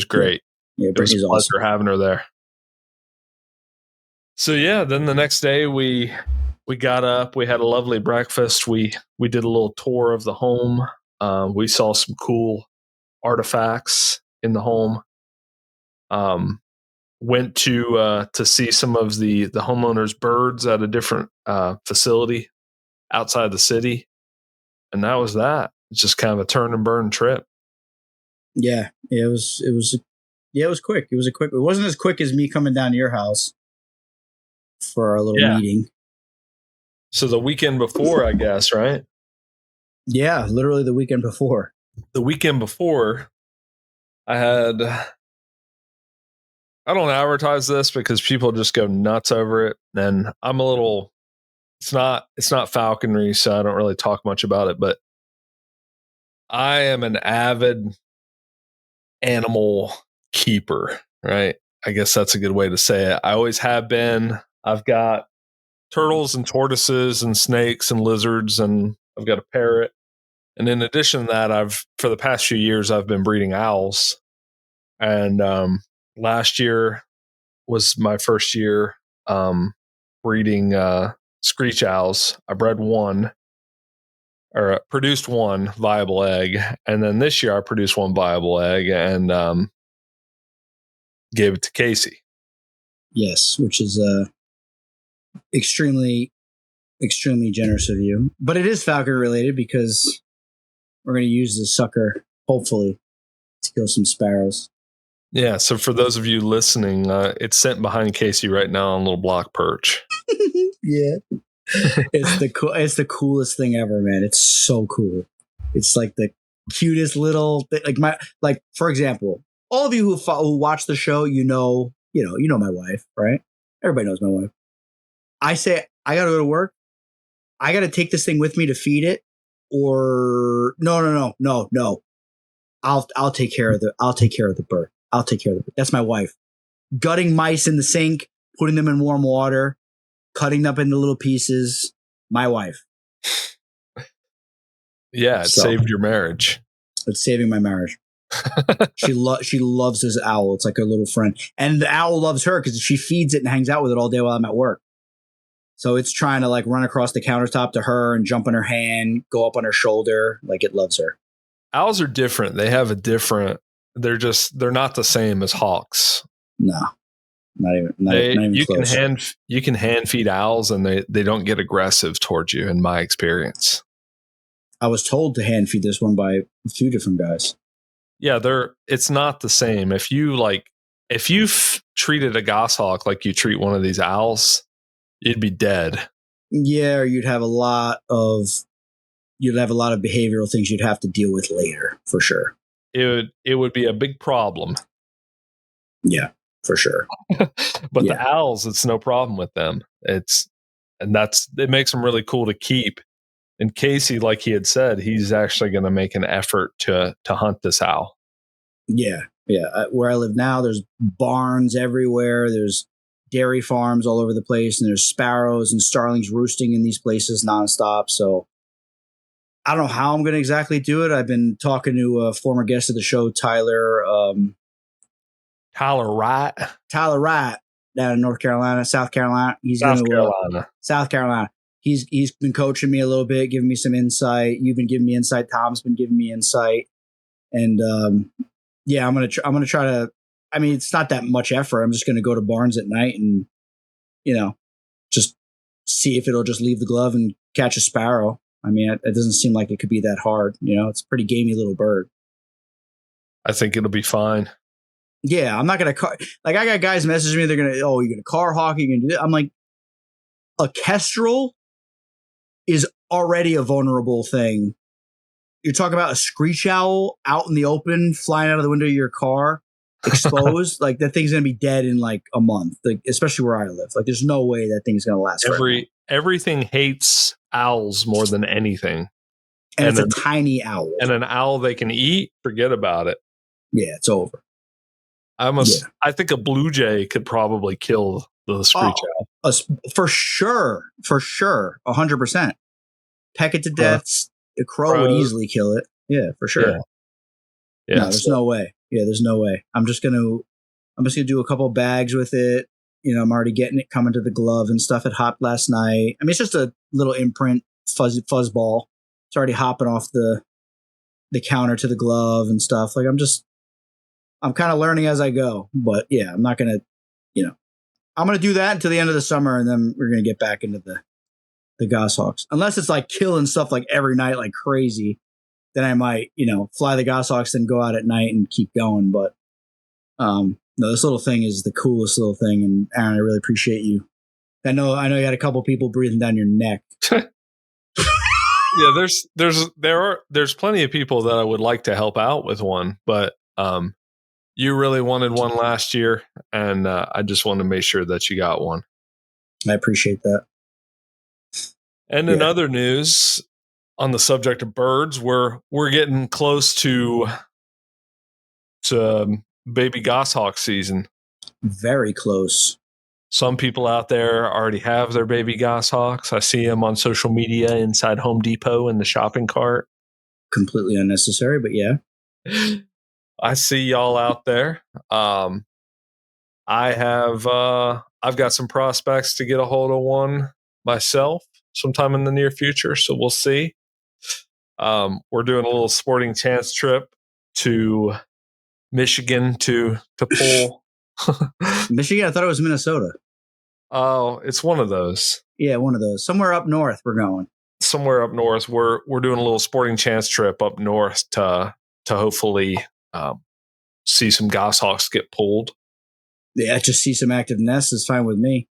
great. Yeah, it was a pleasure awesome. having her there. So yeah, then the next day we got up, we had a lovely breakfast. We did a little tour of the home. We saw some cool artifacts in the home. Went to see some of the homeowners' birds at a different facility outside the city, and that was that. It's just kind of a turn and burn trip. Yeah, it was quick. It wasn't as quick as me coming down to your house for our little meeting. So the weekend before, I guess, right? Yeah, literally the weekend before. The weekend before, I had I don't advertise this because people just go nuts over it, and I'm a little. It's not falconry, so I don't really talk much about it. But I am an avid animal keeper, right? I guess that's a good way to say it. I always have been. I've got turtles and tortoises and snakes and lizards, and I've got a parrot. And in addition to that, for the past few years I've been breeding owls. And last year was my first year breeding screech owls. I bred one or produced one viable egg, and then this year I produced one viable egg and gave it to Casey. Yes, which is extremely, extremely generous of you. But it is falcon related because we're going to use this sucker, hopefully, to kill some sparrows. Yeah, so for those of you listening, it's sent behind Casey right now on a little block perch. Yeah. It's the coolest thing ever, man. It's so cool. It's like the cutest little like for example, all of you who watch the show, you know my wife, right? Everybody knows my wife. I say I got to go to work. I got to take this thing with me to feed it, or no. I'll take care of the bird. I'll take care of the bird. That's my wife. Gutting mice in the sink, putting them in warm water, cutting them up into little pieces. My wife. Yeah, it saved your marriage. It's saving my marriage. She loves this owl. It's like her little friend. And the owl loves her because she feeds it and hangs out with it all day while I'm at work. So it's trying to like run across the countertop to her and jump on her hand, go up on her shoulder. Like it loves her. Owls are different. They have they're not the same as hawks. No. Not even close. You can hand feed owls and they don't get aggressive towards you, in my experience. I was told to hand feed this one by a few different guys. Yeah, it's not the same. If you treated a goshawk like you treat one of these owls, you'd be dead. Yeah, or you'd have a lot of behavioral things you'd have to deal with later, for sure. It would be a big problem. Yeah, for sure. But the owls, it's no problem with them. It makes them really cool to keep. And Casey, like he had said, he's actually going to make an effort to hunt this owl. Yeah. Where I live now, there's barns everywhere. There's dairy farms all over the place, and there's sparrows and starlings roosting in these places nonstop. So I don't know how I'm going to exactly do it. I've been talking to a former guest of the show, Tyler Wright down in South Carolina. South Carolina. He's been coaching me a little bit, giving me some insight. You've been giving me insight. Tom's been giving me insight. And I'm gonna try to. I mean, it's not that much effort. I'm just gonna go to barns at night and just see if it'll just leave the glove and catch a sparrow. I mean, it doesn't seem like it could be that hard. It's a pretty gamey little bird. I think it'll be fine. Yeah, I'm not gonna I got guys messaging me. They're gonna, you're gonna car hawk. You can do that. I'm like, a kestrel is already a vulnerable thing. You're talking about a screech owl out in the open, flying out of the window of your car, exposed. Like that thing's gonna be dead in like a month. Like, especially where I live. Like there's no way that thing's gonna last. Everything hates owls more than anything. And it's a tiny owl. And an owl they can eat, forget about it. Yeah, it's over. I think a blue jay could probably kill the screech owl. For sure. 100%. Peck it to death. A crow would easily kill it. Yeah, for sure. Yeah. No, there's no way. Yeah, there's no way. I'm just gonna do a couple bags with it. I'm already getting it coming to the glove and stuff. It hopped last night. I mean, it's just a little imprint fuzz ball. It's already hopping off the counter to the glove and stuff. Like I'm kind of learning as I go. But yeah, I'm not gonna, I'm gonna do that until the end of the summer, and then we're gonna get back into the goshawks. Unless it's like killing stuff like every night like crazy, then I might, fly the goshawks and go out at night and keep going. But no, this little thing is the coolest little thing. And Aaron, I really appreciate you. I know you had a couple people breathing down your neck. Yeah, there's plenty of people that I would like to help out with one, but You really wanted one last year, and I just wanted to make sure that you got one. I appreciate that. And in Yeah. other news, on the subject of birds, we're getting close to baby goshawk season. Very close. Some people out there already have their baby goshawks. I see them on social media inside Home Depot in the shopping cart. Completely unnecessary, but yeah. I see y'all out there. I've got some prospects to get a hold of one myself sometime in the near future, so we'll see. We're doing a little sporting chance trip to Michigan to pull. Michigan, I thought it was Minnesota. Oh, it's one of those. Yeah, one of those. Somewhere up north we're going. Somewhere up north. We're doing a little sporting chance trip up north to hopefully see some goshawks get pulled. Yeah, just see some active nests is fine with me.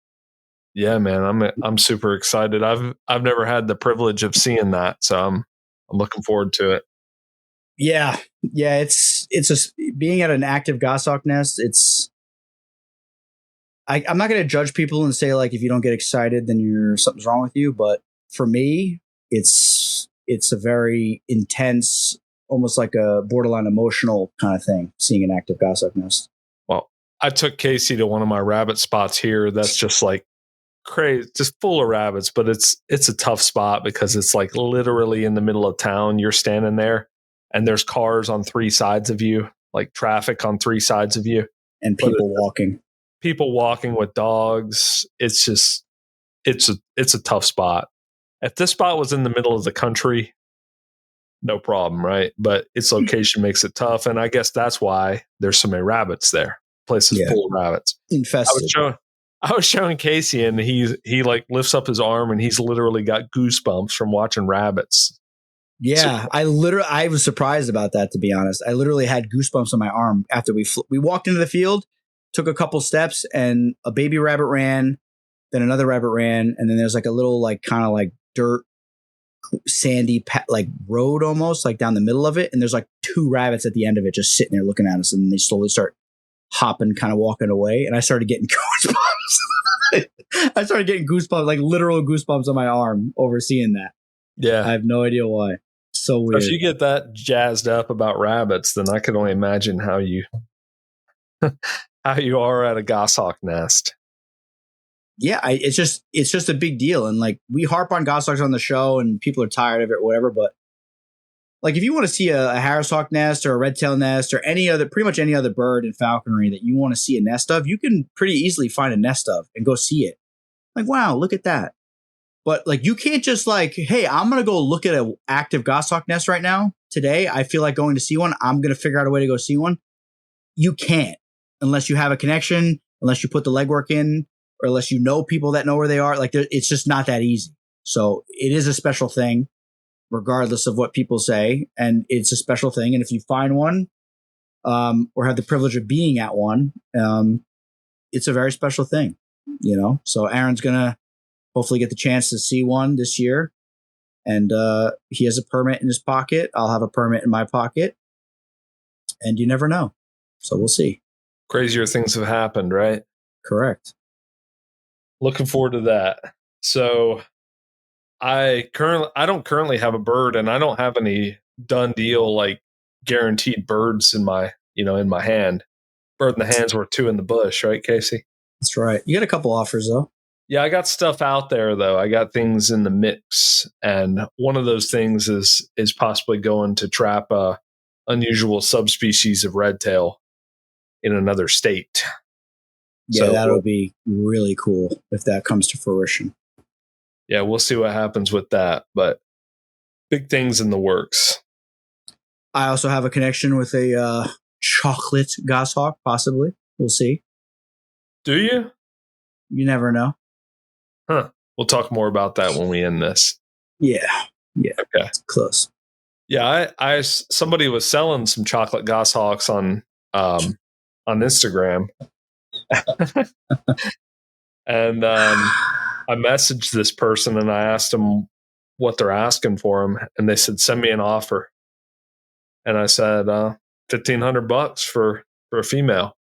Yeah, man, I'm super excited. I've never had the privilege of seeing that, so I'm looking forward to it. Yeah, yeah. It's being at an active goshawk nest. I'm not going to judge people and say like if you don't get excited then something's wrong with you. But for me, it's a very intense, almost like a borderline emotional kind of thing. Seeing an active goshawk nest. Well, I took Casey to one of my rabbit spots here. That's just like crazy, just full of rabbits. But it's a tough spot because it's like literally in the middle of town. You're standing there, and there's cars on three sides of you, like traffic on three sides of you, and people walking. People walking with dogs. It's just it's a tough spot. If this spot was in the middle of the country, no problem, right? But its location makes it tough, and I guess that's why there's so many rabbits there. Place is full of rabbits. Infested. I was showing Casey, and he like lifts up his arm, and he's literally got goosebumps from watching rabbits. Yeah, I was surprised about that, to be honest. I literally had goosebumps on my arm after we walked into the field, took a couple steps, and a baby rabbit ran, then another rabbit ran, and then there's like a little like kind of like dirt, sandy like road almost like down the middle of it, and there's like two rabbits at the end of it just sitting there looking at us, and they slowly start hopping, kind of walking away, and I started getting goosebumps. I started getting goosebumps, like literal goosebumps on my arm over seeing that. Yeah, I have no idea why. So weird. If you get that jazzed up about rabbits, then I can only imagine how you are at a goshawk nest. Yeah, it's just a big deal, and like we harp on goshawks on the show, and people are tired of it, or whatever. But like, if you want to see a Harris hawk nest or a red tail nest or pretty much any other bird in falconry that you want to see a nest of, you can pretty easily find a nest of and go see it. Like, wow, look at that. But like, you can't just like, hey, I'm going to go look at an active goshawk nest right now. Today, I feel like going to see one. I'm going to figure out a way to go see one. You can't unless you have a connection, unless you put the legwork in, or unless you know people that know where they are. Like, it's just not that easy. So it is a special thing, regardless of what people say. And it's a special thing. And if you find one or have the privilege of being at one, it's a very special thing, you know? So Aaron's going to hopefully get the chance to see one this year. And he has a permit in his pocket. I'll have a permit in my pocket. And you never know. So we'll see. Crazier things have happened, right? Correct. Looking forward to that. So I don't currently have a bird, and I don't have any done deal like guaranteed birds in my hand. Bird in the hand's worth two in the bush, right, Casey? That's right. You got a couple offers though. Yeah, I got stuff out there though. I got things in the mix, and one of those things is possibly going to trap a unusual subspecies of red tail in another state. Yeah, so, that would be really cool if that comes to fruition. Yeah, we'll see what happens with that, but big things in the works. I also have a connection with a chocolate goshawk, possibly. We'll see. Do you? You never know. Huh. We'll talk more about that when we end this. Yeah. Yeah. Okay. It's close. Yeah, I somebody was selling some chocolate goshawks on Instagram. And I messaged this person and I asked them what they're asking for them, and they said, send me an offer. And I said, $1,500 for for a female.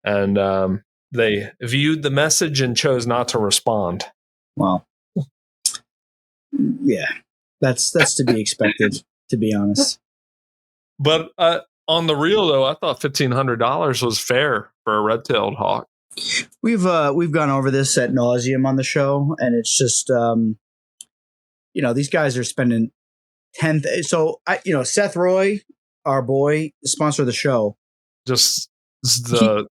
And they viewed the message and chose not to respond. Wow. Yeah, that's to be expected, to be honest. But on the real, though, I thought $1,500 was fair for a red-tailed hawk. We've gone over this at nauseum on the show, and it's just these guys are spending So Seth Roy, our boy, sponsor of the show, just the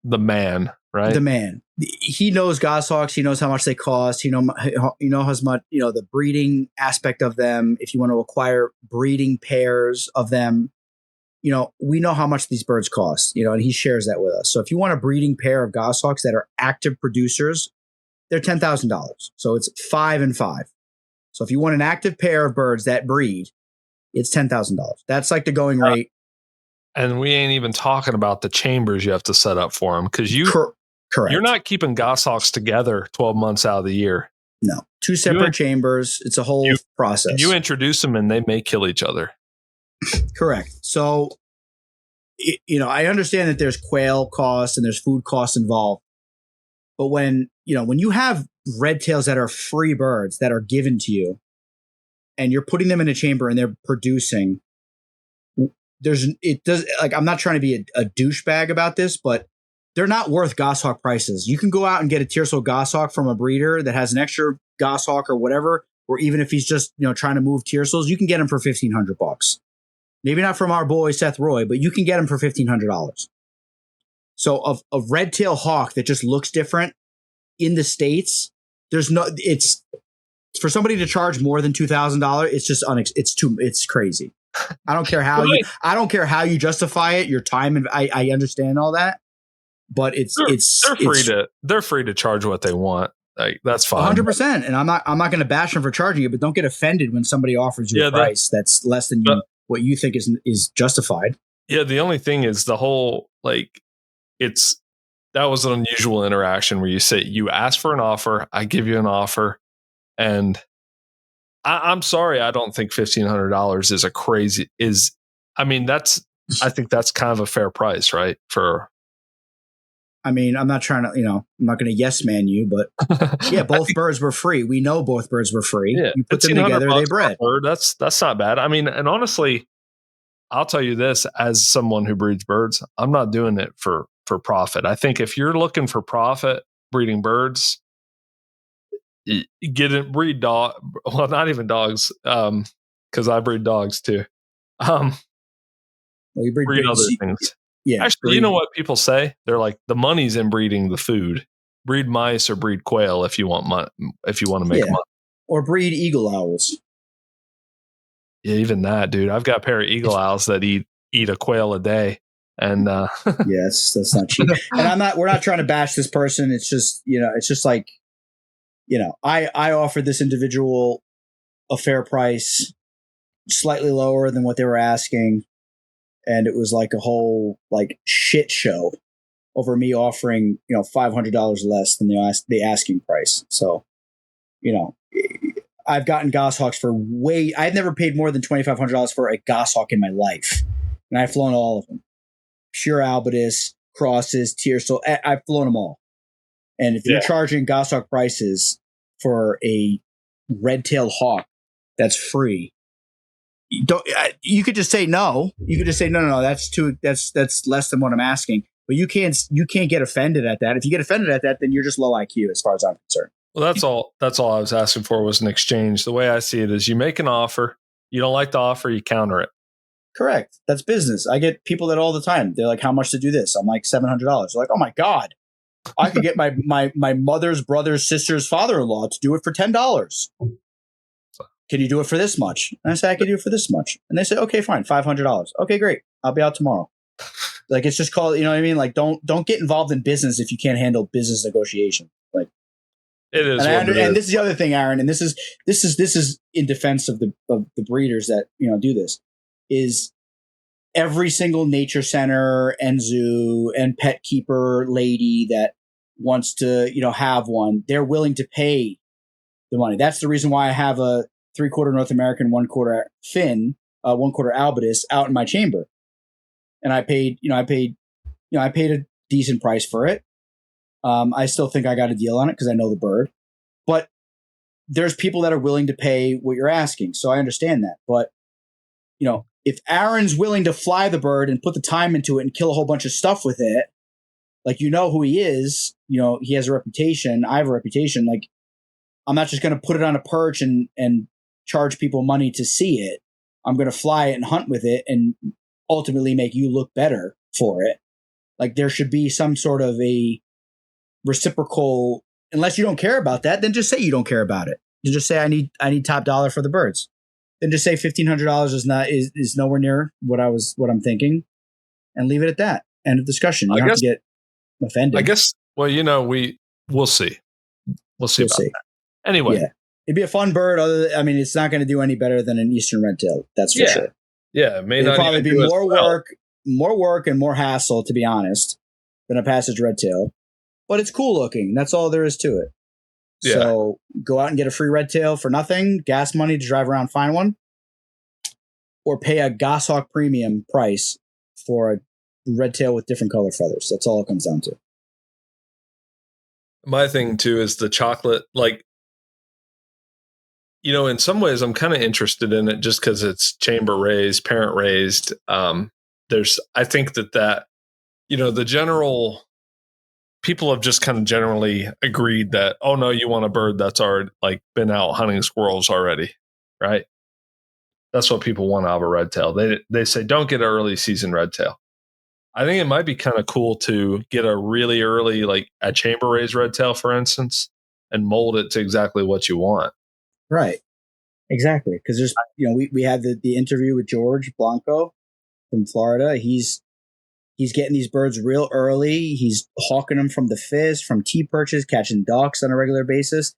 man, right? The man. He knows goshawks. He knows how much they cost. He knows how much the breeding aspect of them. If you want to acquire breeding pairs of them, we know how much these birds cost. And he shares that with us. So if you want a breeding pair of goshawks that are active producers, they're $10,000. So it's 5 and 5. So if you want an active pair of birds that breed, it's $10,000. That's like the going rate. And we ain't even talking about the chambers you have to set up for them, because correct. You're not keeping goshawks together 12 months out of the year. No, 2 separate chambers. It's a whole process. You introduce them and they may kill each other. Correct. So, I understand that there's quail costs and there's food costs involved. But when you have red tails that are free birds that are given to you and you're putting them in a chamber and they're producing, I'm not trying to be a douchebag about this, but they're not worth goshawk prices. You can go out and get a tiercel goshawk from a breeder that has an extra goshawk or whatever, or even if he's just trying to move tiercels, you can get him for $1,500. Maybe not from our boy Seth Roy, but you can get him for $1,500. So a red tail hawk that just looks different in the States, it's for somebody to charge more than $2,000. It's just it's crazy. I don't care how you justify it, your time, and I understand all that. But they're free to charge what they want. Like, that's fine. 100%. And I'm not going to bash them for charging it, but don't get offended when somebody offers you a price that's less than what you think is justified. Yeah, the only thing is the whole that was an unusual interaction where you ask for an offer, I give you an offer, and I'm sorry, I don't think $1,500 is I think that's kind of a fair price, right? I'm not trying to, I'm not going to yes man you, but yeah, both birds were free. We know both birds were free. Yeah, you put them together, they bred. That's not bad. I mean, and honestly, I'll tell you this, as someone who breeds birds, I'm not doing it for profit. I think if you're looking for profit breeding birds, breed dog. Well, not even dogs, because I breed dogs too. Well, you breed other things. Yeah. Actually, you know what people say? They're like, the money's in breeding the food. Breed mice or breed quail if you want to make money. Or breed eagle owls. Yeah, even that, dude. I've got a pair of eagle owls that eat a quail a day. And yes, that's not cheap. And we're not trying to bash this person. It's just, it's just like, I offered this individual a fair price, slightly lower than what they were asking. And it was like a whole shit show over me offering, $500 less than the asking price. So, I've gotten goshawks for I've never paid more than $2,500 for a goshawk in my life. And I've flown all of them. Pure albitus, crosses, tiercel. I've flown them all. And if you're charging goshawk prices for a red-tailed hawk that's free, you could just say no. You could just say no. That's less than what I'm asking. But you can't get offended at that. If you get offended at that, then you're just low IQ as far as I'm concerned. Well, that's all I was asking for was an exchange. The way I see it is, you make an offer, you don't like the offer, you counter it. Correct. That's business. I get people that all the time. They're like, "How much to do this?" I'm like, $700. They're like, "Oh my God, I could get my mother's brother's sister's father-in-law to do it for $10. Can you do it for this much?" And I say, "I can do it for this much." And they say, "Okay, fine, $500. Okay, great. I'll be out tomorrow." Like, it's just called, you know what I mean? Like, don't get involved in business if you can't handle business negotiation. Like, it is. And this is the other thing, Aaron, and this is in defense of the breeders that do this, is every single nature center and zoo and pet keeper lady that wants to have one, they're willing to pay the money. That's the reason why I have a 3/4 North American, 1/4 Finn, 1/4 albitus out in my chamber. and I paid a decent price for it. I still think I got a deal on it because I know the bird, but there's people that are willing to pay what you're asking, so I understand that. But if Aaron's willing to fly the bird and put the time into it and kill a whole bunch of stuff with it, like who he is, he has a reputation. I have a reputation. Like I'm not just going to put it on a perch and charge people money to see it. I'm going to fly it and hunt with it and ultimately make you look better for it. Like there should be some sort of a reciprocal. Unless you don't care about that, then just say you don't care about it. You just say I need top dollar for the birds. Then just say $1,500 is nowhere near what I'm thinking, and leave it at that. End of discussion. You don't have to get offended. I guess. Well, we'll see. We'll see about that. Anyway, yeah, it'd be a fun bird. It's not going to do any better than an eastern red-tailed. That's for sure. Yeah, it'll probably be more work and more hassle, to be honest, than a passage red-tail. But it's cool looking. That's all there is to it. Yeah. So go out and get a free red tail for nothing, gas money to drive around, find one, or pay a goshawk premium price for a red tail with different color feathers. That's all it comes down to. My thing too is the chocolate. Like, in some ways, I'm kind of interested in it just because it's chamber raised, parent raised. I think that the general. People have just kind of generally agreed that, oh no, you want a bird that's already been out hunting squirrels already, right? That's what people want out of a red tail. They say don't get an early season red tail. I think it might be kind of cool to get a really early, like a chamber raised red tail, for instance, and mold it to exactly what you want. Right. Exactly. Because there's, we had the interview with George Blanco from Florida. He's getting these birds real early. He's hawking them from the fist, from T-perches, catching ducks on a regular basis.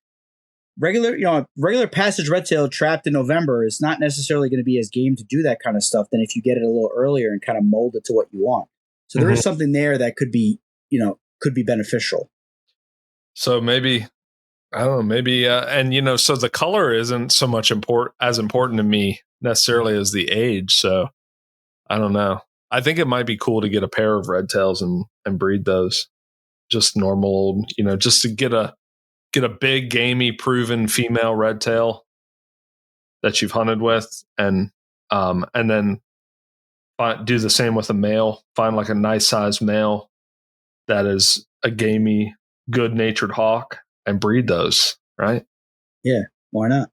Regular passage red tail trapped in November is not necessarily going to be as game to do that kind of stuff than if you get it a little earlier and kind of mold it to what you want. So there is something there that could be beneficial. So maybe, I don't know, and so the color isn't so much as important to me necessarily as the age. So I don't know. I think it might be cool to get a pair of red tails and breed those. Just normal, just to get a big, gamey, proven female red tail that you've hunted with, and then do the same with a male. Find like a nice sized male that is a gamey, good natured hawk and breed those. Right? Yeah, why not?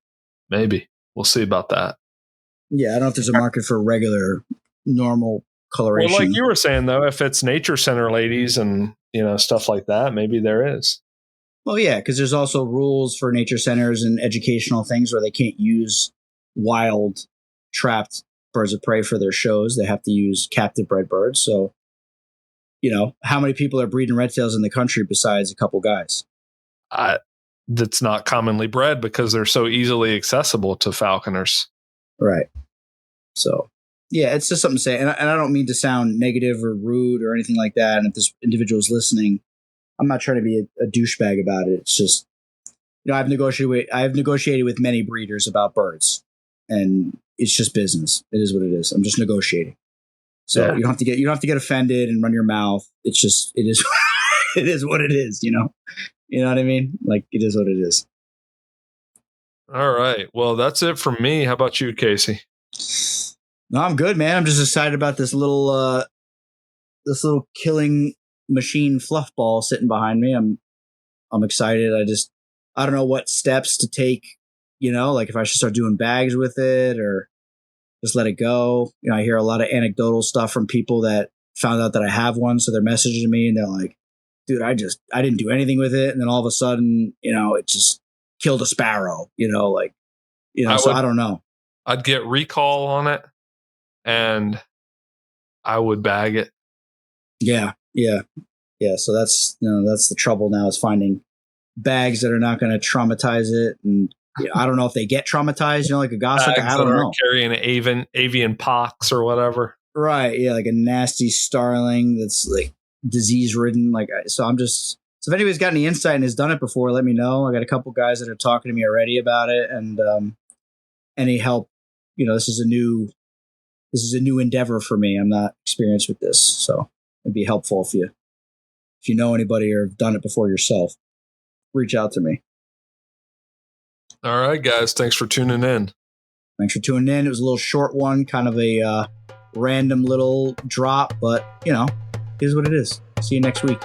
Maybe we'll see about that. Yeah, I don't know if there's a market for regular, normal coloration. Well, like you were saying though, if it's nature center ladies and stuff like that, maybe there is. Well, yeah, because there's also rules for nature centers and educational things where they can't use wild, trapped birds of prey for their shows. They have to use captive bred birds. So, how many people are breeding red tails in the country besides a couple guys? That's not commonly bred because they're so easily accessible to falconers. Right. So, yeah, it's just something to say. And I don't mean to sound negative or rude or anything like that. And if this individual is listening, I'm not trying to be a douchebag about it. It's just, I've negotiated with many breeders about birds, and it's just business. It is what it is. I'm just negotiating. So you don't have to get offended and run your mouth. It's just, it is, it is what it is. You know what I mean? Like, it is what it is. All right. Well, that's it from me. How about you, Casey? No, I'm good, man. I'm just excited about this little killing machine fluff ball sitting behind me. I'm excited. I don't know what steps to take, like if I should start doing bags with it or just let it go. I hear a lot of anecdotal stuff from people that found out that I have one. So they're messaging me and they're like, dude, I didn't do anything with it. And then all of a sudden, it just killed a sparrow, so I don't know. I'd get recall on it and I would bag it. Yeah. So that's the trouble now, is finding bags that are not going to traumatize it. And I don't know if they get traumatized, like a goshawk. I don't know. Carrying avian pox or whatever. Right. Yeah. Like a nasty starling that's like disease ridden. So if anybody's got any insight and has done it before, let me know. I got a couple guys that are talking to me already about it, and any help. This is a new this is a new endeavor for me. I'm not experienced with this, so it'd be helpful if you know anybody or have done it before yourself. Reach out to me. All right, guys. Thanks for tuning in. Thanks for tuning in. It was a little short one, kind of a random little drop, but, you know, it is what it is. See you next week.